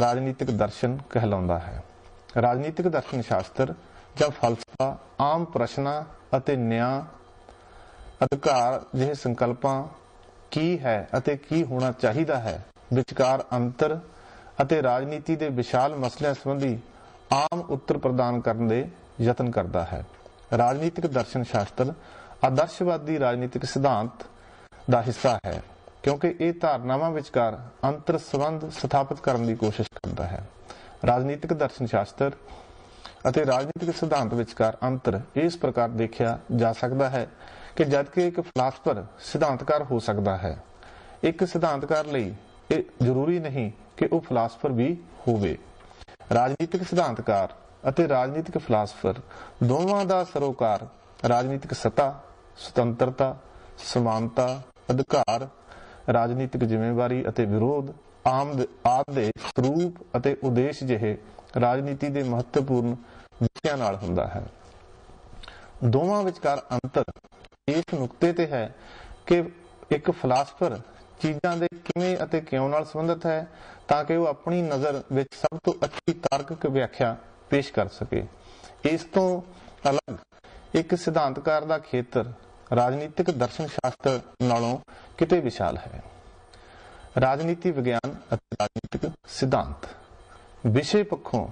ਰਾਜਨੀਤਿਕ ਦਰਸ਼ਨ ਕਹਿਲਾਉਂਦਾ ਹੈ। ਰਾਜਨੀਤਿਕ ਦਰਸ਼ਨ ਸ਼ਾਸਤਰ ਜਾਂ ਫਲਸਫਾ ਆਮ ਪ੍ਰਸ਼ਨਾਂ ਅਤੇ ਨਿਆਂ, ਅਧਿਕਾਰ ਜਿਹੇ ਸੰਕਲਪਾਂ ਕੀ ਹੈ ਅਤੇ ਕੀ ਹੋਣਾ ਚਾਹੀਦਾ ਹੈ ਵਿਚਕਾਰ ਅੰਤਰ ਅਤੇ ਰਾਜਨੀਤੀ ਦੇ ਵਿਸ਼ਾਲ ਮਸਲਿਆਂ ਸੰਬੰਧੀ ਆਮ ਉੱਤਰ ਪ੍ਰਦਾਨ ਕਰਨ ਦੇ ਯਤਨ ਕਰਦਾ ਹੈ। ਰਾਜਨੀਤਿਕ ਦਰਸ਼ਨ ਸ਼ਾਸਤਰ ਆਦਰਸ਼ਵਾਦੀ ਰਾਜਨੀਤਿਕ ਸਿਧਾਂਤ ਦਾ ਹਿੱਸਾ ਹੈ ਕਿਉਂਕਿ ਇਹ ਧਾਰਨਾਵਾਂ ਵਿਚਕਾਰ ਅੰਤਰ ਸੰਬੰਧ ਸਥਾਪਿਤ ਕਰਨ ਦੀ ਕੋਸ਼ਿਸ਼ ਕਰਦਾ ਹੈ। ਰਾਜਨੀਤਿਕ ਦਰਸ਼ਨ ਸ਼ਾਸਤਰ ਅਤੇ ਰਾਜਨੀਤਿਕ ਸਿਧਾਂਤ ਵਿਚਕਾਰ ਅੰਤਰ ਇਸ ਪ੍ਰਕਾਰ ਦੇਖਿਆ ਜਾ ਸਕਦਾ ਹੈ ਕਿ ਜਦਕਿ ਇੱਕ ਫਿਲਾਸਫਰ ਸਿਧਾਂਤਕਾਰ ਹੋ ਸਕਦਾ ਹੈ, ਇੱਕ ਸਿਧਾਂਤਕਾਰ ਲਈ ਇਹ ਜ਼ਰੂਰੀ ਨਹੀਂ ਕਿ ਉਹ ਫਿਲਾਸਫਰ ਵੀ ਹੋਵੇ। ਰਾਜਨੀਤਿਕ ਸਿਧਾਂਤਕਾਰ ਅਤੇ ਰਾਜਨੀਤਿਕ ਫਿਲਾਸਫਰ ਦੋਵਾਂ ਦਾ ਸਰੋਕਾਰ ਰਾਜਨੀਤਿਕ ਸੱਤਾ, ਸੁਤੰਤਰਤਾ, ਸਮਾਨਤਾ, ਅਧਿਕਾਰ, ਰਾਜਨੀਤਿਕ ਜ਼ਿੰਮੇਵਾਰੀ ਅਤੇ ਵਿਰੋਧ, ਆਦਿ ਦੇ ਸਰੂਪ ਅਤੇ ਉਦੇਸ਼ ਜਿਹੇ ਰਾਜਨੀਤੀ ਦੇ ਮਹੱਤਵਪੂਰਨ ਵਿਸ਼ਿਆਂ ਨਾਲ ਹੁੰਦਾ ਹੈ। ਦੋਵਾਂ ਵਿਚਕਾਰ ਅੰਤਰ ਇਸ ਨੁਕਤੇ ਤੇ ਹੈ ਕਿ ਇੱਕ ਫਿਲਾਸਫਰ ਚੀਜ਼ਾਂ ਦੇ ਕਿਵੇਂ ਅਤੇ ਕਿਉਂ ਨਾਲ ਸੰਬੰਧਿਤ ਹੈ ਤਾਂ ਕਿ ਉਹ ਆਪਣੀ ਨਜ਼ਰ ਵਿੱਚ ਸਭ ਤੋਂ ਅੱਛੀ ਤਾਰਕਿਕ ਵਿਆਖਿਆ ਪੇਸ਼ ਕਰ ਸਕੇ। ਇਸ ਤੋਂ ਅਲੱਗ ਇੱਕ ਸਿਧਾਂਤਕਾਰ ਦਾ ਖੇਤਰ ਰਾਜਨੀਤਿਕ ਦਰਸ਼ਨ ਸ਼ਾਸਤਰ ਨਾਲੋਂ ਕਿਤੇ ਵਿਸ਼ਾਲ ਹੈ। ਰਾਜਨੀਤੀ ਵਿਗਿਆਨ ਅਤੇ ਰਾਜਨੀਤਿਕ ਸਿਧਾਂਤ। ਵਿਸ਼ੇ ਪੱਖੋਂ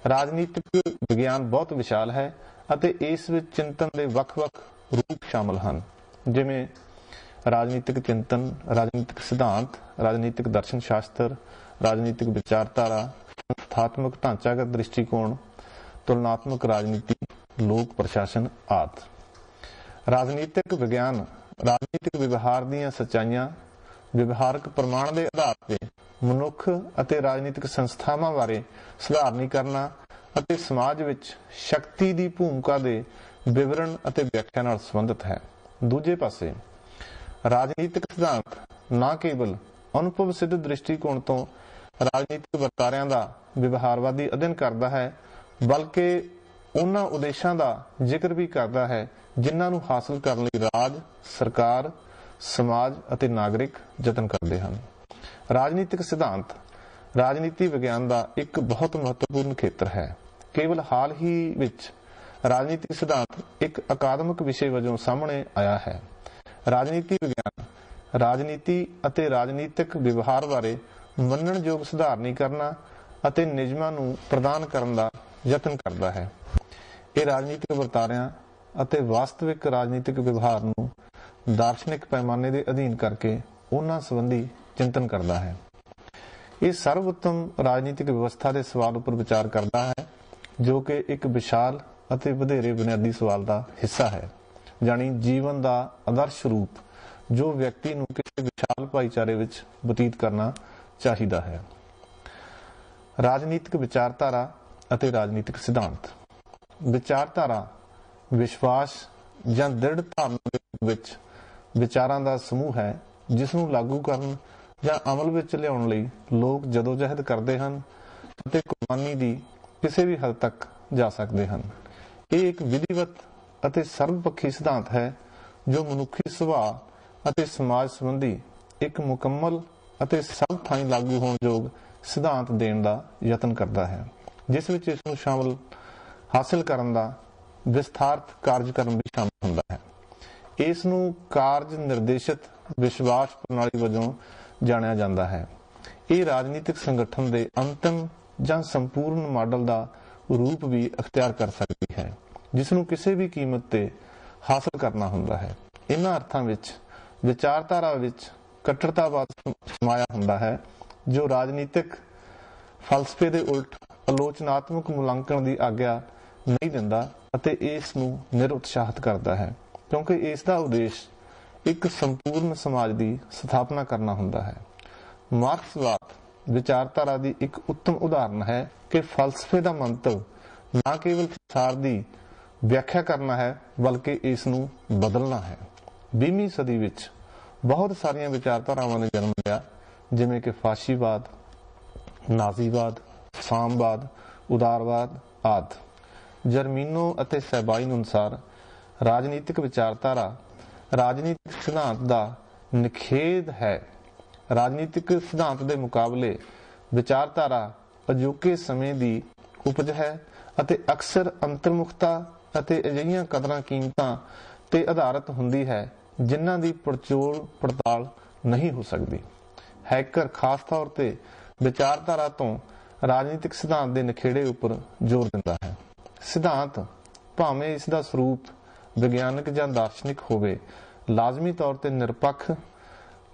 ਰਾਜਨੀਤਿਕ ਵਿਗਿਆਨ ਬਹੁਤ ਵਿਸ਼ਾਲ ਹੈ ਅਤੇ ਇਸ ਵਿੱਚ ਚਿੰਤਨ ਦੇ ਵੱਖ-ਵੱਖ ਰੂਪ ਸ਼ਾਮਲ ਹਨ, ਜਿਵੇਂ ਰਾਜਨੀਤਿਕ ਚਿੰਤਨ, ਰਾਜਨੀਤਿਕ ਸਿਧਾਂਤ, ਰਾਜਨੀਤਿਕ ਦਰਸ਼ਨ ਸ਼ਾਸਤਰ, ਰਾਜਨੀਤਿਕ ਵਿਚਾਰਧਾਰਾ, ਸੰਸਥਾਤਮਕ ਢਾਂਚਾਗਤ ਦ੍ਰਿਸ਼ਟੀਕੋਣ, ਤੁਲਨਾਤਮਕ ਰਾਜਨੀਤੀ, ਲੋਕ ਪ੍ਰਸ਼ਾਸਨ ਆਦਿ। ਰਾਜਨੀਤਿਕ ਵਿਗਿਆਨ ਰਾਜਨੀਤਿਕ ਵਿਵਹਾਰ ਦੀਆਂ ਸੱਚਾਈਆਂ, ਵਿਵਹਾਰਕ ਪ੍ਰਮਾਣ ਦੇ ਆਧਾਰ ਤੇ ਮਨੁੱਖ ਅਤੇ ਰਾਜਨੀਤਿਕ ਸੰਸਥਾਵਾਂ ਬਾਰੇ ਸਧਾਰਨੀਕਰਨਾਂ ਅਤੇ ਸਮਾਜ ਵਿੱਚ ਸ਼ਕਤੀ ਦੀ ਭੂਮਿਕਾ ਦੇ ਵਿਵਰਣ ਅਤੇ ਵਿਆਖਿਆ ਨਾਲ ਸੰਬੰਧਿਤ ਹੈ। ਦੂਜੇ ਪਾਸੇ ਰਾਜਨੀਤਿਕ ਸਿਧਾਂਤ ਨਾ ਕੇਵਲ ਅਨੁਭਵ ਸਿੱਧ ਦ੍ਰਿਸ਼ਟੀਕੋਣ ਤੋਂ ਰਾਜਨੀਤਿਕ ਵਰਤਾਰਿਆਂ ਦਾ ਵਿਵਹਾਰਵਾਦੀ ਅਧਿਐਨ ਕਰਦਾ ਹੈ, ਬਲਕਿ ਉਹਨਾਂ ਉਦੇਸ਼ਾਂ ਦਾ ਜ਼ਿਕਰ ਵੀ ਕਰਦਾ ਹੈ ਜਿਨ੍ਹਾਂ ਨੂੰ ਹਾਸਲ ਕਰਨ ਲਈ ਰਾਜ, ਸਰਕਾਰ, ਸਮਾਜ ਅਤੇ ਨਾਗਰਿਕ ਯਤਨ ਕਰਦੇ ਹਨ। ਰਾਜਨੀਤਿਕ ਸਿਧਾਂਤ ਰਾਜਨੀਤੀ ਵਿਗਿਆਨ ਦਾ ਇੱਕ ਬਹੁਤ ਮਹੱਤਵਪੂਰਨ ਖੇਤਰ ਹੈ। ਕੇਵਲ ਹਾਲ ਹੀ ਵਿੱਚ ਰਾਜਨੀਤਿਕ ਸਿਧਾਂਤ ਇੱਕ ਅਕਾਦਮਿਕ ਵਿਸ਼ੇ ਵਜੋਂ ਸਾਹਮਣੇ ਆਇਆ ਹੈ। ਰਾਜਨੀਤੀ ਵਿਗਿਆਨ ਰਾਜਨੀਤੀ ਅਤੇ ਰਾਜਨੀਤਿਕ ਵਿਵਹਾਰ ਬਾਰੇ ਮੰਨਣਯੋਗ ਸਧਾਰਨੀਕਰਨਾਂ ਅਤੇ ਨਿਯਮਾਂ ਨੂੰ ਪ੍ਰਦਾਨ ਕਰਨ ਦਾ ਯਤਨ ਕਰਦਾ ਹੈ। ਇਹ ਰਾਜਨੀਤਿਕ ਵਰਤਾਰਿਆਂ ਅਤੇ ਵਾਸਤਵਿਕ ਰਾਜਨੀਤਿਕ ਵਿਵਹਾਰ ਨੂੰ ਦਾਰਸ਼ਨਿਕ ਪੈਮਾਨੇ ਦੇ ਅਧੀਨ ਕਰਕੇ ਉਹਨਾਂ ਸੰਬੰਧੀ ਚਿੰਤਨ ਕਰਦਾ ਹੈ। ਇਹ ਸਰਵਉੱਤਮ ਰਾਜਨੀਤਿਕ ਵਿਵਸਥਾ ਦੇ ਸਵਾਲ ਉੱਪਰ ਵਿਚਾਰ ਕਰਦਾ ਹੈ, ਜੋ ਕਿ ਇੱਕ ਵਿਸ਼ਾਲ ਅਤੇ ਵਧੇਰੇ ਬੁਨਿਆਦੀ ਸਵਾਲ ਦਾ ਹਿੱਸਾ ਹੈ, ਜਾਣੀ ਜੀਵਨ ਦਾ ਆਦਰਸ਼ ਰੂਪ ਜੋ ਵਿਅਕਤੀ ਨੂੰ ਕਿਸੇ ਵਿਸ਼ਾਲ ਭਾਈਚਾਰੇ ਵਿੱਚ ਬਤੀਤ ਕਰਨਾ ਚਾਹੀਦਾ ਹੈ। ਰਾਜਨੀਤਿਕ ਵਿਚਾਰਧਾਰਾ ਅਤੇ ਰਾਜਨੀਤਿਕ ਸਿਧਾਂਤ। ਵਿਚਾਰਧਾਰਾ ਵਿਸ਼ਵਾਸ ਜਾਂ ਦ੍ਰਿੜ ਧਾਰਨਾ ਦੇ ਰੂਪ ਵਿੱਚ ਵਿਚਾਰਾਂ ਦਾ ਸਮੂਹ ਹੈ ਜਿਸ ਨੂੰ ਲਾਗੂ ਕਰਨ ਜਾਂ ਅਮਲ ਵਿੱਚ ਲਿਆਉਣ ਲਈ ਲੋਕ ਜਦੋਜਹਿਦ ਕਰਦੇ ਹਨ ਅਤੇ ਕੁਰਬਾਨੀ ਦੀ ਕਿਸੇ ਵੀ ਹੱਦ ਤੱਕ ਜਾ ਸਕਦੇ ਹਨ। ਇਹ ਇੱਕ ਵਿਧੀਵਤ ਅਤੇ ਸਰਵਪੱਖੀ ਸਿਧਾਂਤ ਹੈ ਜੋ ਮਨੁੱਖੀ ਸੁਭਾਅ ਅਤੇ ਸਮਾਜ ਸੰਬੰਧੀ ਇੱਕ ਮੁਕੰਮਲ ਅਤੇ ਸਭ ਥਾਈਂ ਲਾਗੂ ਹੋਣ ਯੋਗ ਸਿਧਾਂਤ ਦੇਣ ਦਾ ਯਤਨ ਕਰਦਾ ਹੈ, ਜਿਸ ਵਿੱਚ ਇਸ ਨੂੰ ਹਾਸਲ ਕਰਨ ਦਾ ਵਿਸਥਾਰਤ ਕਾਰਜਕ੍ਰਮ ਵੀ ਸ਼ਾਮਲ ਹੁੰਦਾ ਹੈ। ਇਸ ਨੂੰ ਕਾਰਜ ਨਿਰਦੇਸ਼ਿਤ ਵਿਸ਼ਵਾਸ ਪ੍ਰਣਾਲੀ ਵਜੋਂ ਜਾਣਿਆ ਜਾਂਦਾ ਹੈ। ਇਹ ਰਾਜਨੀਤਿਕ ਸੰਗਠਨ ਦੇ ਅੰਤਿਮ ਜਾਂ ਸੰਪੂਰਨ ਮਾਡਲ ਦਾ ਰੂਪ ਵੀ ਅਖਤਿਆਰ ਕਰ ਸਕਦੀ ਹੈ, ਜਿਸ ਨੂੰ ਕਿਸੇ ਵੀ ਕੀਮਤ ਤੇ ਹਾਸਲ ਕਰਨਾ ਹੁੰਦਾ ਹੈ। ਇਹਨਾਂ ਅਰਥਾਂ ਵਿੱਚ ਵਿਚਾਰਧਾਰਾ ਵਿੱਚ ਕੱਟੜਤਾਵਾਦ ਸਮਾਇਆ ਹੁੰਦਾ ਹੈ, ਜੋ ਰਾਜਨੀਤਿਕ ਫਲਸਫੇ ਦੇ ਉਲਟ ਆਲੋਚਨਾਤਮਕ ਮੁਲਾਂਕਣ ਦੀ ਆਗਿਆ ਨਹੀਂ ਦਿੰਦਾ ਅਤੇ ਇਸ ਨੂੰ ਨਿਰਉਤਸ਼ਾਹਿਤ ਕਰਦਾ ਹੈ, ਕਿਉਂਕਿ ਇਸ ਦਾ ਉਦੇਸ਼ ਇੱਕ ਸੰਪੂਰਨ ਸਮਾਜ ਦੀ ਸਥਾਪਨਾ ਕਰਨਾ ਹੁੰਦਾ ਹੈ। ਮਾਰਕਸਵਾਦ ਵਿਚਾਰਧਾਰਾ ਦੀ ਇੱਕ ਉੱਤਮ ਉਦਾਹਰਨ ਹੈ ਕਿ ਫਲਸਫੇ ਦਾ ਮੰਤਵ ਨਾ ਕੇਵਲ ਸੰਸਾਰ ਦੀ ਵਿਆਖਿਆ ਕਰਨਾ ਹੈ, ਬਲਕਿ ਇਸ ਨੂੰ ਬਦਲਣਾ ਹੈ। 20ਵੀਂ ਸਦੀ ਵਿੱਚ ਬਹੁਤ ਸਾਰੀਆਂ ਵਿਚਾਰਧਾਰਾਵਾਂ ਨੇ ਜਨਮ ਲਿਆ, ਜਿਵੇਂ ਕਿ ਫਾਸ਼ੀਵਾਦ, ਨਾਜ਼ੀਵਾਦ, ਸਾਮਵਾਦ, ਉਦਾਰਵਾਦ ਆਦਿ। ਜਰਮੀਨੋ ਅਤੇ ਸੈਬਾਈਨ ਅਨੁਸਾਰ ਰਾਜਨੀਤਿਕ ਵਿਚਾਰਧਾਰਾ ਰਾਜਨੀਤਿਕ ਸਿਧਾਂਤ ਦਾ ਨਿਖੇਧ ਹੈ। ਰਾਜਨੀਤਿਕ ਸਿਧਾਂਤ ਦੇ ਮੁਕਾਬਲੇ ਵਿਚਾਰਧਾਰਾ ਅਜੋਕੇ ਸਮੇਂ ਦੀ ਉਪਜ ਹੈ ਅਤੇ ਅਕਸਰ ਅੰਤਰਮੁਖਤਾ ਅਤੇ ਅਜਿਹੀਆਂ ਕਦਰਾਂ ਕੀਮਤਾਂ ਤੇ ਆਧਾਰਿਤ ਹੁੰਦੀ ਹੈ ਜਿਨ੍ਹਾਂ ਦੀ ਪੜਚੋਲ ਪੜਤਾਲ ਨਹੀਂ ਹੋ ਸਕਦੀ। ਹੈਕਰ ਖਾਸ ਤੌਰ ਤੇ ਵਿਚਾਰਧਾਰਾ ਤੋਂ ਰਾਜਨੀਤਿਕ ਸਿਧਾਂਤ ਦੇ ਨਿਖੇੜੇ ਉੱਪਰ ਜ਼ੋਰ ਦਿੰਦਾ ਹੈ। ਸਿਧਾਂਤ, ਭਾਵੇਂ ਇਸ ਦਾ ਸਰੂਪ ਵਿਗਿਆਨਕ ਜਾਂ ਦਾਰਸ਼ਨਿਕ ਹੋਵੇ, ਲਾਜ਼ਮੀ ਤੌਰ ਤੇ ਨਿਰਪੱਖ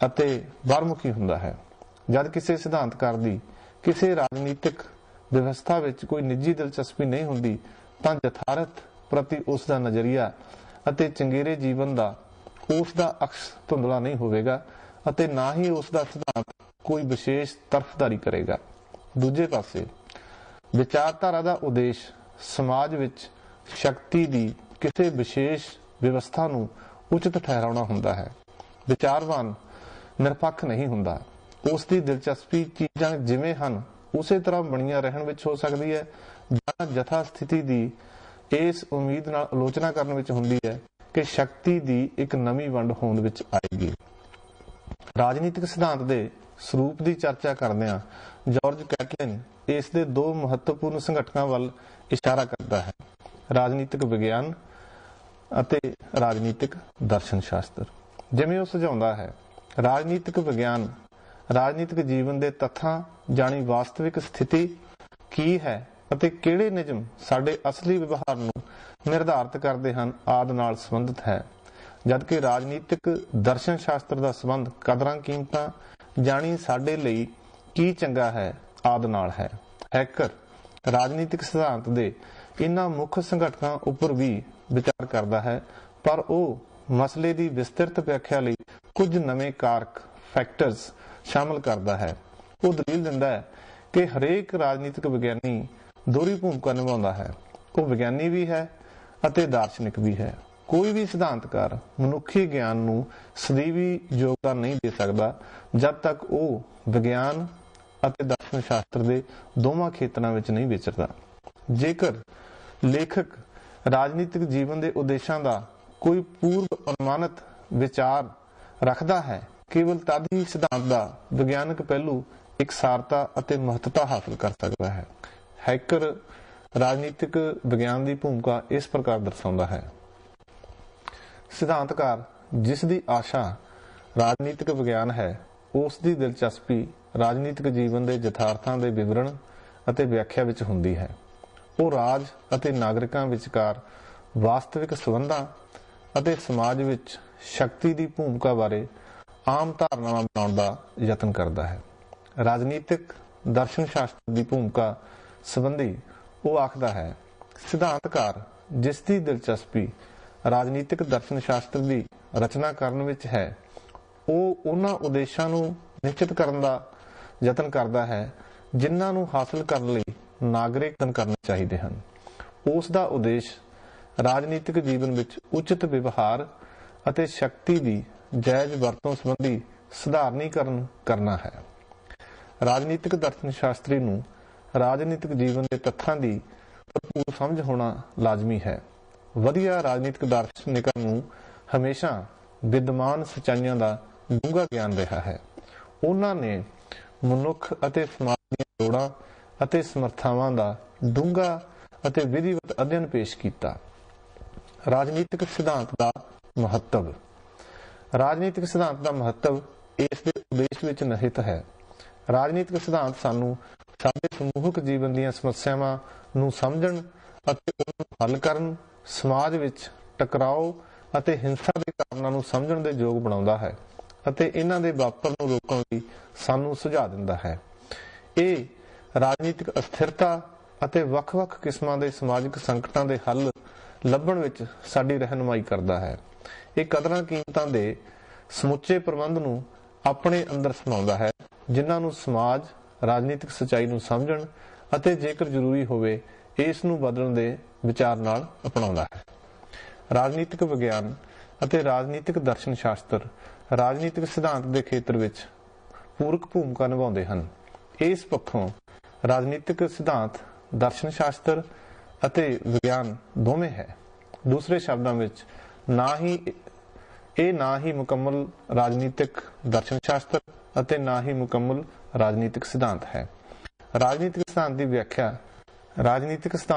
ਅਤੇ ਬਾਹਰਮੁਖੀ ਹੁੰਦਾ ਹੈ। ਜਦ ਕਿਸੇ ਸਿਧਾਂਤਕਾਰ ਦੀ ਕਿਸੇ ਰਾਜਨੀਤਿਕ ਵਿਵਸਥਾ ਵਿੱਚ ਕੋਈ ਨਿੱਜੀ ਦਿਲਚਸਪੀ ਨਹੀਂ ਹੁੰਦੀ, ਤਾਂ ਯਥਾਰਥ ਪ੍ਰਤੀ ਉਸ ਦਾ ਨਜ਼ਰੀਆ ਅਤੇ ਚੰਗੇਰੇ ਜੀਵਨ ਦਾ ਉਸ ਦਾ ਅਕਸ ਧੁੰਦਲਾ ਨਹੀਂ ਹੋਵੇਗਾ ਅਤੇ ਨਾ ਹੀ ਉਸ ਦਾ ਸਿਧਾਂਤ ਕੋਈ ਵਿਸ਼ੇਸ਼ ਤਰਫਦਾਰੀ ਕਰੇਗਾ। ਦੂਜੇ ਪਾਸੇ ਵਿਚਾਰਧਾਰਾ ਦਾ ਉਦੇਸ਼ ਸਮਾਜ ਵਿੱਚ ਸ਼ਕਤੀ ਦੀ ਕਿਸੇ ਵਿਸ਼ੇਸ਼ ਵਿਵਸਥਾ ਨੂੰ ਉਚਿਤ ਠਹਿਰਾਉਣਾ ਹੁੰਦਾ ਹੈ। ਵਿਚਾਰਵਾਨ ਨਿਰਪੱਖ ਨਹੀਂ ਹੁੰਦਾ। ਉਸ ਦੀ ਦਿਲਚਸਪੀ ਚੀਜ਼ਾਂ ਜਿਵੇਂ ਹਨ ਉਸੇ ਤਰ੍ਹਾਂ ਬਣੀਆਂ ਰਹਿਣ ਵਿੱਚ ਹੋ ਸਕਦੀ ਹੈ ਜਾਂ ਯਥਾ ਸਥਿਤੀ ਦੀ ਇਸ ਉਮੀਦ ਨਾਲ ਆਲੋਚਨਾ ਕਰਨ ਵਿੱਚ ਹੁੰਦੀ ਹੈ ਕਿ ਸ਼ਕਤੀ ਦੀ ਇੱਕ ਨਵੀਂ ਵੰਡ ਹੋਂਦ ਵਿੱਚ ਆਏਗੀ। ਰਾਜਨੀਤਿਕ ਸਿਧਾਂਤ ਦੇ ਸਰੂਪ ਦੀ ਚਰਚਾ ਕਰਦਿਆਂ ਜਾਰਜ ਕੈਟਲਿਨ ਇਸ ਦੇ ਦੋ ਮਹੱਤਵਪੂਰਨ ਸੰਗਠਨਾਂ ਵੱਲ ਇਸ਼ਾਰਾ ਕਰਦਾ ਹੈ: ਰਾਜਨੀਤਿਕ ਵਿਗਿਆਨ ਅਤੇ ਰਾਜਨੀਤਿਕ ਦਰਸ਼ਨ ਸ਼ਾਸਤਰ। ਜਿਵੇਂ ਉਹ ਸੁਝਾਉਂਦਾ ਹੈ, ਰਾਜਨੀਤਿਕ ਵਿਗਿਆਨ ਰਾਜਨੀਤਿਕ ਜੀਵਨ ਦੇ ਤੱਥਾਂ ਜਾਣੀ ਵਾਸਤਵਿਕ ਸਥਿਤੀ ਕੀ ਹੈ ਅਤੇ ਕਿਹੜੇ ਨਿਯਮ ਸਾਡੇ ਅਸਲੀ ਵਿਵਹਾਰ ਨੂੰ ਨਿਰਧਾਰਿਤ ਕਰਦੇ ਹਨ ਆਦਿ ਨਾਲ ਸੰਬੰਧਿਤ ਹੈ, ਜਦਕਿ ਰਾਜਨੀਤਿਕ ਦਰਸ਼ਨ ਸ਼ਾਸਤਰ ਦਾ ਸੰਬੰਧ ਕਦਰਾਂ ਕੀਮਤਾਂ ਜਾਣੀ ਸਾਡੇ ਲਈ ਕੀ ਚੰਗਾ ਹੈ ਆਦਿ ਨਾਲ ਹੈ। ਹੈਕਰ ਰਾਜਨੀਤਿਕ ਸਿਧਾਂਤ ਦੇ ਇਹਨਾਂ ਮੁੱਖ ਸੰਗਠਨਾਂ ਉੱਪਰ ਵੀ ਵਿਚਾਰ ਕਰਦਾ ਹੈ, ਪਰ ਉਹ ਮਸਲੇ ਦੀ ਵਿਸਤ੍ਰਿਤ ਵਿਆਖਿਆ ਲਈ ਕੁਝ ਨਵੇਂ ਕਾਰਕ ਫੈਕਟਰਸ ਸ਼ਾਮਲ ਕਰਦਾ ਹੈ। ਉਹ ਦਲੀਲ ਦਿੰਦਾ ਹੈ ਕਿ ਹਰੇਕ ਰਾਜਨੀਤਿਕ ਵਿਗਿਆਨੀ ਦੋਹਰੀ ਭੂਮਿਕਾ ਨਿਭਾਉਂਦਾ ਹੈ। ਉਹ ਵਿਗਿਆਨੀ ਵੀ ਹੈ ਅਤੇ ਦਾਰਸ਼ਨਿਕ ਵੀ ਹੈ। ਕੋਈ ਵੀ ਸਿਧਾਂਤਕਾਰ ਮਨੁੱਖੀ ਗਿਆਨ ਨੂੰ ਸਦੀਵੀ ਯੋਗਦਾਨ ਨਹੀਂ ਦੇ ਸਕਦਾ ਜਦ ਤੱਕ ਉਹ ਵਿਗਿਆਨ ਅਤੇ ਦਰਸ਼ਨ ਸ਼ਾਸਤਰ ਦੇ ਦੋਵਾਂ ਖੇਤਰਾਂ ਵਿੱਚ ਨਹੀਂ ਵਿਚਰਦਾ। ਜੇਕਰ ਲੇਖਕ ਰਾਜਨੀਤਿਕ ਜੀਵਨ ਦੇ ਉਦੇਸ਼ਾਂ ਦਾ ਕੋਈ ਪੂਰਵ ਅਨੁਮਾਨਿਤ ਵਿਚਾਰ ਰੱਖਦਾ ਹੈ, ਕੇਵਲ ਤਦ ਹੀ ਸਿਧਾਂਤ ਦਾ ਵਿਗਿਆਨਕ ਪਹਿਲੂ ਇਕਸਾਰਤਾ ਅਤੇ ਮਹੱਤਤਾ ਹਾਸਲ ਕਰ ਸਕਦਾ ਹੈ। ਹੈਕਰ ਰਾਜਨੀਤਿਕ ਵਿਗਿਆਨ ਦੀ ਭੂਮਿਕਾ ਇਸ ਪ੍ਰਕਾਰ ਦਰਸਾਉਂਦਾ ਹੈ। ਸਿਧਾਂਤਕਾਰ ਜਿਸ ਦੀ ਆਸ਼ਾ ਰਾਜਨੀਤਿਕ ਵਿਗਿਆਨ ਹੈ, ਉਸ ਦੀ ਦਿਲਚਸਪੀ ਰਾਜਨੀਤਿਕ ਜੀਵਨ ਦੇ ਯਥਾਰਥਾਂ ਦੇ ਵਿਵਰਣ ਅਤੇ ਵਿਆਖਿਆ ਵਿੱਚ ਹੁੰਦੀ ਹੈ। ਉਹ ਰਾਜ ਅਤੇ ਨਾਗਰਿਕਾਂ ਵਿਚਕਾਰ ਵਾਸਤਵਿਕ ਸੰਬੰਧਾਂ ਅਤੇ ਸਮਾਜ ਵਿੱਚ ਸ਼ਕਤੀ ਦੀ ਭੂਮਿਕਾ ਬਾਰੇ ਆਮ ਧਾਰਨਾਵਾਂ ਬਣਾਉਣ ਦਾ ਯਤਨ ਕਰਦਾ ਹੈ। ਰਾਜਨੀਤਿਕ ਦਰਸ਼ਨ ਸ਼ਾਸਤਰ ਦੀ ਭੂਮਿਕਾ ਸੰਬੰਧੀ ਉਹ ਆਖਦਾ ਹੈ, ਸਿਧਾਂਤਕਾਰ ਜਿਸ ਦੀ ਦਿਲਚਸਪੀ ਰਾਜਨੀਤਿਕ ਦਰਸ਼ਨ ਸ਼ਾਸਤਰ ਦੀ ਰਚਨਾ ਕਰਨ ਵਿੱਚ ਹੈ, ਉਹ ਉਹਨਾਂ ਉਦੇਸ਼ਾਂ ਨੂੰ ਨਿਸ਼ਚਿਤ ਕਰਨ ਦਾ ਯਤਨ ਕਰਦਾ ਹੈ ਜਿਨ੍ਹਾਂ ਨੂੰ ਹਾਸਲ ਕਰਨ ਲਈ ਨਾਗਰਿਕ ਕਰਨੇ ਚਾਹੀਦੇ ਹਨ। ਉਸ ਦਾ ਉਦੇਸ਼ ਰਾਜਨੀਤਿਕ ਜੀਵਨ ਵਿੱਚ ਉਚਿਤ ਵਿਵਹਾਰ ਅਤੇ ਸ਼ਕਤੀ ਦੀ ਜਾਇਜ਼ ਵਰਤੋਂ ਸੰਬੰਧੀ ਸਧਾਰਨੀਕਰਨ ਕਰਨਾ ਹੈ। ਰਾਜਨੀਤਿਕ ਦਰਸ਼ਨ ਸ਼ਾਸਤਰੀ ਨੂੰ ਰਾਜਨੀਤਿਕ ਜੀਵਨ ਦੇ ਤੱਥਾਂ ਦੀ ਭਰਪੂਰ ਸਮਝ ਹੋਣਾ ਲਾਜ਼ਮੀ ਹੈ। ਵਧੀਆ ਰਾਜਨੀਤਿਕ ਦਾਰਸ਼ਨਿਕਾਂ ਨੂੰ ਹਮੇਸ਼ਾ ਵਿਦਮਾਨ ਸੱਚਾਈਆਂ ਦਾ ਡੂੰਘਾ ਗਿਆਨ ਰਿਹਾ ਹੈ। ਉਹਨਾਂ ਨੇ ਮਨੁੱਖ ਅਤੇ ਸਮਾਜ ਦੀਆਂ ਲੋੜਾਂ ਅਤੇ ਸਮਰੱਥਾਵਾਂ ਦਾ ਡੂੰਘਾ ਅਤੇ ਵਿਧੀਵਤ ਅਧਿਐਨ ਪੇਸ਼ ਕੀਤਾ। ਰਾਜਨੀਤਿਕ ਸਿਧਾਂਤ ਦਾ ਮਹੱਤਵ। ਰਾਜਨੀਤਿਕ ਸਿਧਾਂਤ ਦਾ ਮਹੱਤਵ ਇਸ ਦੇ ਉਦੇਸ਼ ਵਿੱਚ ਨਿਹਿਤ ਹੈ। ਰਾਜਨੀਤਿਕ ਸਿਧਾਂਤ ਸਾਨੂੰ ਸਾਡੇ ਸਮੂਹਕ ਜੀਵਨ ਦੀਆਂ ਸਮੱਸਿਆਵਾਂ ਨੂੰ ਸਮਝਣ ਅਤੇ ਉਹਨਾਂ ਨੂੰ ਹੱਲ ਕਰਨ, ਸਮਾਜ ਵਿੱਚ ਟਕਰਾਓ ਅਤੇ ਹਿੰਸਾ ਦੇ ਕਾਰਨਾਂ ਨੂੰ ਸਮਝਣ ਦੇ ਯੋਗ ਬਣਾਉਂਦਾ ਹੈ ਅਤੇ ਇਹਨਾਂ ਦੇ ਵਾਪਰਨ ਨੂੰ ਰੋਕਣ ਲਈ ਸਾਨੂੰ ਸੁਝਾਅ ਦਿੰਦਾ ਹੈ। ਇਹ ਰਾਜਨੀਤਿਕ ਅਸਥਿਰਤਾ ਅਤੇ ਵੱਖ-ਵੱਖ ਕਿਸਮਾਂ ਦੇ ਸਮਾਜਿਕ ਸੰਕਟਾਂ ਦੇ ਹੱਲ ਲੱਭਣ ਵਿੱਚ ਸਾਡੀ ਰਹਿਨੁਮਾਈ ਕਰਦਾ ਹੈ। ਇਹ ਕਦਰਾਂ ਕੀਮਤਾਂ ਦੇ ਸਮੁੱਚੇ ਪ੍ਰਬੰਧ ਨੂੰ ਆਪਣੇ ਅੰਦਰ ਸਮਾਉਂਦਾ ਹੈ, ਜਿਨ੍ਹਾਂ ਨੂੰ ਸਮਾਜ ਰਾਜਨੀਤਿਕ ਸੱਚਾਈ ਨੂੰ ਸਮਝਣ ਅਤੇ ਜੇਕਰ ਜ਼ਰੂਰੀ ਹੋਵੇ ਇਸ ਨੂੰ ਬਦਲਣ ਦੇ ਵਿਚਾਰ ਨਾਲ ਅਪਣਾਉਂਦਾ ਹੈ। ਰਾਜਨੀਤਿਕ ਵਿਗਿਆਨ ਅਤੇ ਰਾਜਨੀਤਿਕ ਦਰਸ਼ਨ ਸ਼ਾਸਤਰ ਰਾਜਨੀਤਿਕ ਸਿਧਾਂਤ ਦੇ ਖੇਤਰ ਵਿੱਚ ਪੂਰਕ ਭੂਮਿਕਾ ਨਿਭਾਉਂਦੇ ਹਨ। ਇਸ ਪੱਖੋਂ ਰਾਜਨੀਤਿਕ ਸਿਧਾਂਤ ਦਰਸ਼ਨ ਸ਼ਾਸਤਰ ਅਤੇ ਵਿਗਿਆਨ ਦੋਵੇਂ ਹੈ। ਦੂਸਰੇ ਸ਼ਬਦਾਂ ਵਿੱਚ ਨਾ ਹੀ ਮੁਕੰਮਲ ਰਾਜਨੀਤਿਕ ਦਰਸ਼ਨ ਸ਼ਾਸਤਰ ਅਤੇ ਨਾ ਹੀ ਮੁਕੰਮਲ ਰਾਜਨੀਤਿਕ ਸਿਧਾਂਤ ਹੈ। ਰਾਜਨੀਤਿਕ ਸਿਧਾਂਤ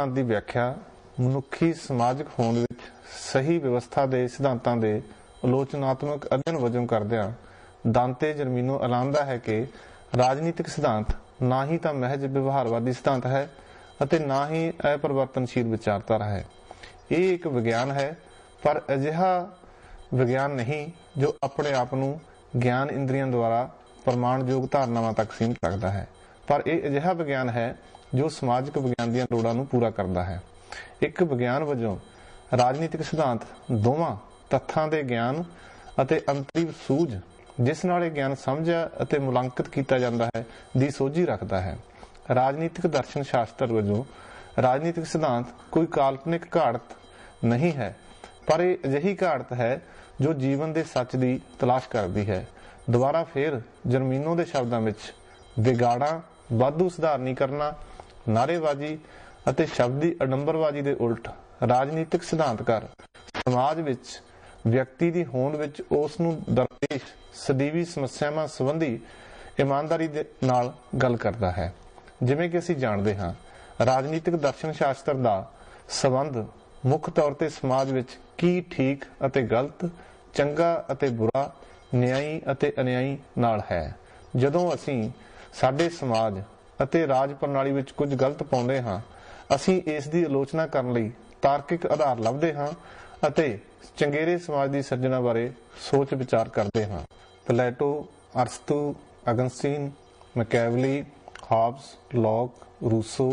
ਦੀ ਵਿਆਖਿਆ ਮਨੁੱਖੀ ਸਮਾਜਿਕ ਹੋਂਦ ਵਿੱਚ ਸਹੀ ਵਿਵਸਥਾ ਦੇ ਸਿਧਾਂਤਾਂ ਦੇ ਆਲੋਚਨਾਤਮਕ ਅਧਿਐਨ ਵਜੋਂ ਕਰਦਿਆਂ ਦਾਂਤੇ ਜਰਮੀਨੋ ਐਲਾਨਦਾ ਹੈ ਕਿ ਰਾਜਨੀਤਿਕ ਸਿਧਾਂਤ ਨਾ ਹੀ ਤਾਂ ਮਹਿਜ ਵਿਵਹਾਰਵਾਦੀ ਸਿਧਾਂਤ ਹੈ ਅਤੇ ਨਾ ਹੀ ਅਪਰਿਵਰਤਨਸ਼ੀਲ ਵਿਚਾਰਧਾਰਾ ਹੈ। ਇਹ ਇੱਕ ਵਿਗਿਆਨ ਹੈ, ਪਰ ਅਜਿਹਾ ਵਿਗਿਆਨ ਨਹੀਂ ਜੋ ਆਪਣੇ ਆਪ ਨੂੰ ਗਿਆਨ ਇੰਦਰੀਆਂ ਦੁਆਰਾ ਪ੍ਰਮਾਣਯੋਗ ਧਾਰਨਾਵਾਂ ਤੱਕ ਸੀਮਿਤ ਰੱਖਦਾ ਹੈ, ਪਰ ਇਹ ਅਜਿਹਾ ਵਿਗਿਆਨ ਹੈ ਜੋ ਸਮਾਜਿਕ ਵਿਗਿਆਨ ਦੀਆਂ ਲੋੜਾਂ ਨੂੰ ਪੂਰਾ ਕਰਦਾ ਹੈ। ਇੱਕ ਵਿਗਿਆਨ ਵਜੋਂ ਰਾਜਨੀਤਿਕ ਸਿਧਾਂਤ ਦੋਵਾਂ ਤੱਥਾਂ ਦੇ ਗਿਆਨ ਅਤੇ ਅੰਤਰੀ ਸੂਝ ਜਿਸ ਨਾਲ ਇਹ ਗਿਆਨ ਸਮਝਿਆ ਅਤੇ ਮੁਲਾਂਕਤ ਕੀਤਾ ਜਾਂਦਾ ਹੈ ਦੀ ਸੋਝੀ ਰੱਖਦਾ ਹੈ। ਰਾਜਨੀਤਿਕ ਦਰਸ਼ਨ ਸ਼ਾਸਤਰ ਵਜੋਂ ਰਾਜਨੀਤਿਕ ਸਿਧਾਂਤ ਕੋਈ ਕਾਲਪਨਿਕ ਘਾੜਤ ਨਹੀਂ ਹੈ, ਪਰ ਇਹ ਅਜਿਹੀ ਘਾੜਤ ਹੈ ਜੋ ਜੀਵਨ ਦੇ ਸੱਚ ਦੀ ਤਲਾਸ਼ ਕਰਦੀ ਹੈ। ਦੁਬਾਰਾ ਫੇਰ ਜਰਮੀਨੋ ਦੇ ਸ਼ਬਦਾਂ ਵਿੱਚ ਵਿਗਾੜਾਂ, ਵਾਧੂ ਸੁਧਾਰਨੀਕਰਨਾਂ, ਨਾਅਰੇਬਾਜ਼ੀ ਅਤੇ ਸ਼ਬਦੀ ਅਡੰਬਰਬਾਜ਼ੀ ਦੇ ਉਲਟ ਰਾਜਨੀਤਿਕ ਸਿਧਾਂਤਕਾਰ ਸਮਾਜ ਵਿੱਚ ਵਿਅਕਤੀ ਦੀ ਹੋਂਦ ਵਿੱਚ ਉਸ ਨੂੰ ਦਰਪੇਸ਼ ਸਦੀਵੀ ਸਮੱਸਿਆਵਾਂ ਸੰਬੰਧੀ ਇਮਾਨਦਾਰੀ ਦੇ ਨਾਲ ਗੱਲ ਕਰਦਾ ਹੈ। ਜਿਵੇਂ ਕਿ ਅਸੀਂ ਜਾਣਦੇ ਹਾਂ, ਰਾਜਨੀਤਿਕ ਦਰਸ਼ਨ ਸ਼ਾਸਤਰ ਦਾ ਸੰਬੰਧ ਮੁੱਖ ਤੌਰ ਤੇ ਸਮਾਜ ਵਿੱਚ ਕੀ ਠੀਕ ਅਤੇ ਗਲਤ, ਚੰਗਾ ਅਤੇ ਬੁਰਾ, ਨਿਆਂਈ ਅਤੇ ਅਨਿਆਈ ਨਾਲ ਹੈ। ਜਦੋਂ ਅਸੀਂ ਸਾਡੇ ਸਮਾਜ ਅਤੇ ਰਾਜ ਪ੍ਰਣਾਲੀ ਵਿੱਚ ਕੁਝ ਗਲਤ ਪਾਉਂਦੇ ਹਾਂ, ਅਸੀਂ ਇਸ ਦੀ ਆਲੋਚਨਾ ਕਰਨ ਲਈ ਤਾਰਕਿਕ ਆਧਾਰ ਲੱਭਦੇ ਹਾਂ ਅਤੇ ਚੰਗੇਰੇ ਸਮਾਜ ਦੀ ਸਿਰਜਣਾ ਬਾਰੇ ਸੋਚ ਵਿਚਾਰ ਕਰਦੇ ਹਾਂ। ਪਲੈਟੋ, ਅਰਸਤੂ, Augustine, Machiavelli, Hobbes, Locke, Rousseau,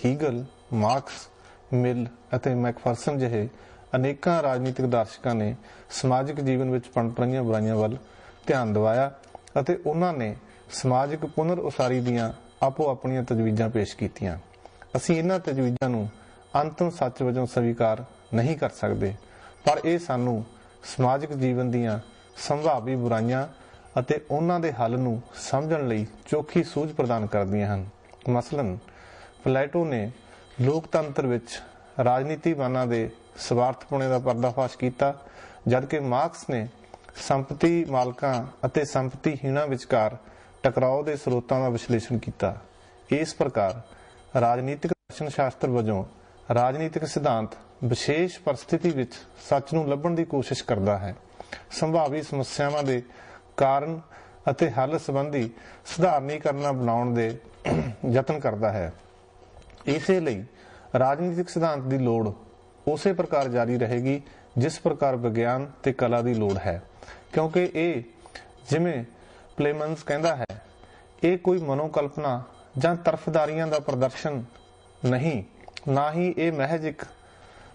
Hegel, Marx, Mill ਅਤੇ ਮੈਕਫਰਸਨ ਜਿਹੇ ਅਨੇਕਾਂ ਰਾਜਨੀਤਿਕ ਦਾਰਸ਼ਕਾਂ ਨੇ ਸਮਾਜਿਕ ਜੀਵਨ ਵਿੱਚ ਪਣਪ ਰਹੀਆਂ ਬੁਰਾਈਆਂ ਵੱਲ ਧਿਆਨ ਦਿਵਾਇਆ ਅਤੇ ਉਹਨਾਂ ਨੇ ਸਮਾਜਿਕ ਪੁਨਰ ਉਸਾਰੀ ਦੀਆਂ ਆਪੋ ਆਪਣੀਆਂ ਤਜਵੀਜ਼ਾਂ ਪੇਸ਼ ਕੀਤੀਆਂ। ਅਸੀਂ ਇਹਨਾਂ ਤਜਵੀਜ਼ਾਂ ਨੂੰ ਅੰਤਮ ਸੱਚ ਵਜੋਂ ਸਵੀਕਾਰ ਨਹੀਂ ਕਰ ਸਕਦੇ, ਪਰ ਇਹ ਸਾਨੂੰ ਸਮਾਜਿਕ ਜੀਵਨ ਦੀਆਂ ਸੰਭਾਵੀ ਬੁਰਾਈਆਂ ਅਤੇ ਉਹਨਾਂ ਦੇ ਹੱਲ ਨੂੰ ਸਮਝਣ ਲਈ ਚੋਖੀ ਸੂਝ ਪ੍ਰਦਾਨ ਕਰਦੀਆਂ ਹਨ। ਮਸਲਨ ਪਲੇਟੋ ਨੇ ਲੋਕਤੰਤਰ ਵਿੱਚ ਰਾਜਨੀਤੀਵਾਨਾਂ ਦੇ ਸਵਾਰਥਪੁਣੇ ਦਾ ਪਰਦਾਫਾਸ਼ ਕੀਤਾ, ਜਦਕਿ ਮਾਰਕਸ ਨੇ ਸੰਪਤੀ ਮਾਲਕਾਂ ਅਤੇ ਸੰਪਤੀਹੀਣਾਂ ਵਿਚਕਾਰ ਟਕਰਾਓ ਦੇ ਸਰੋਤਾਂ ਦਾ ਵਿਸ਼ਲੇਸ਼ਣ ਕੀਤਾ। ਇਸ ਪ੍ਰਕਾਰ ਰਾਜਨੀਤਿਕ ਦਰਸ਼ਨ ਸ਼ਾਸਤਰ ਵਜੋਂ ਰਾਜਨੀਤਿਕ ਸਿਧਾਂਤ ਵਿਸ਼ੇਸ਼ ਪਰਿਸਥਿਤੀ ਵਿੱਚ ਸੱਚ ਨੂੰ ਲੱਭਣ ਦੀ ਕੋਸ਼ਿਸ਼ ਕਰਦਾ ਹੈ, ਸੰਭਾਵੀ ਸਮੱਸਿਆਵਾਂ ਦੇ ਕਾਰਨ ਅਤੇ ਹੱਲ ਸੰਬੰਧੀ ਸਧਾਰਨੀਕਰਨ ਬਣਾਉਣ ਦੇ ਯਤਨ ਕਰਦਾ ਹੈ। ਇਸੇ ਲਈ ਰਾਜਨੀਤਿਕ ਸਿਧਾਂਤ ਦੀ ਲੋੜ ਉਸੇ ਪ੍ਰਕਾਰ ਜਾਰੀ ਰਹੇਗੀ ਜਿਸ ਪ੍ਰਕਾਰ ਵਿਗਿਆਨ ਤੇ ਕਲਾ ਦੀ ਲੋੜ ਹੈ, ਕਿਉਂਕਿ ਇਹ, ਜਿਵੇਂ ਪਲੇਮਨਸ ਕਹਿੰਦਾ ਹੈ, ਇਹ ਕੋਈ ਮਨੋਕਲਪਨਾ ਜਾਂ ਤਰਫਦਾਰੀਆਂ ਦਾ ਪ੍ਰਦਰਸ਼ਨ ਨਹੀਂ, ਨਾ ਹੀ ਇਹ ਮਹਿਜ ਇੱਕ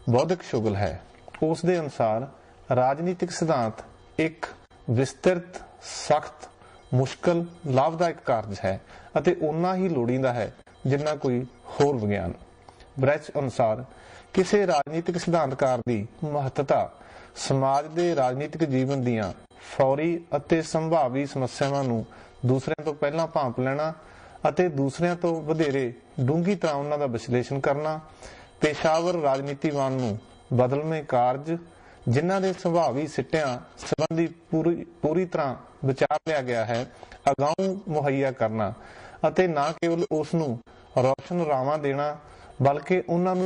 ਬੌਧਿਕ ਸ਼ੁਗਲ ਹੈ। ਉਸ ਦੇ ਅਨੁਸਾਰ ਰਾਜਨੀਤਿਕ ਸਿਧਾਂਤ ਇੱਕ ਵਿਸਤ੍ਰਿਤ, ਸਖਤ, ਮੁਸ਼ਕਲ, ਲਾਭਦਾਇਕ ਕਾਰਜ ਹੈ ਅਤੇ ਓਨਾ ਹੀ ਲੋੜੀਂਦਾ ਹੈ ਜਿੰਨਾ ਕੋਈ ਹੋਰ ਵਿਗਿਆਨ। ਬ੍ਰੈਚ ਅਨੁਸਾਰ ਕਿਸੇ ਰਾਜਨੀਤਿਕ ਸਿਧਾਂਤਕਾਰ ਦੀ ਮਹੱਤਤਾ ਸਮਾਜ ਦੇ ਰਾਜਨੀਤਿਕ ਜੀਵਨ ਦੀਆਂ ਫੌਰੀ ਅਤੇ ਸੰਭਾਵੀ ਸਮੱਸਿਆਵਾਂ ਨੂੰ ਦੂਸਰਿਆਂ ਤੋਂ ਪਹਿਲਾਂ ਭਾਂਪ ਲੈਣਾ ਅਤੇ ਦੂਸਰਿਆਂ ਤੋਂ ਵਧੇਰੇ ਡੂੰਘੀ ਤਰ੍ਹਾਂ ਉਹਨਾਂ ਦਾ ਵਿਸ਼ਲੇਸ਼ਣ ਕਰਨਾ, ਪੇਸ਼ਾਵਰ ਰਾਜਨੀਤੀਵਾਨ ਨੂੰ ਬਦਲਵੇਂ ਕਾਰਜ ਜਿਨ੍ਹਾਂ ਦੇ ਸੰਭਾਵੀ ਸਿੱਟਿਆਂ ਸੰਬੰਧੀ ਪੂਰੀ ਤਰ੍ਹਾਂ ਵਿਚਾਰ ਲਿਆ ਗਿਆ ਹੈ ਅਗਾਊਂ ਮੁਹੱਈਆ ਕਰਨਾ ਅਤੇ ਨਾ ਕੇਵਲ ਉਸ ਨੂੰ ਰੌਸ਼ਨ ਰਾਵਾਂ ਦੇਣਾ ਬਲਕਿ ਉਹਨਾਂ ਨੂੰ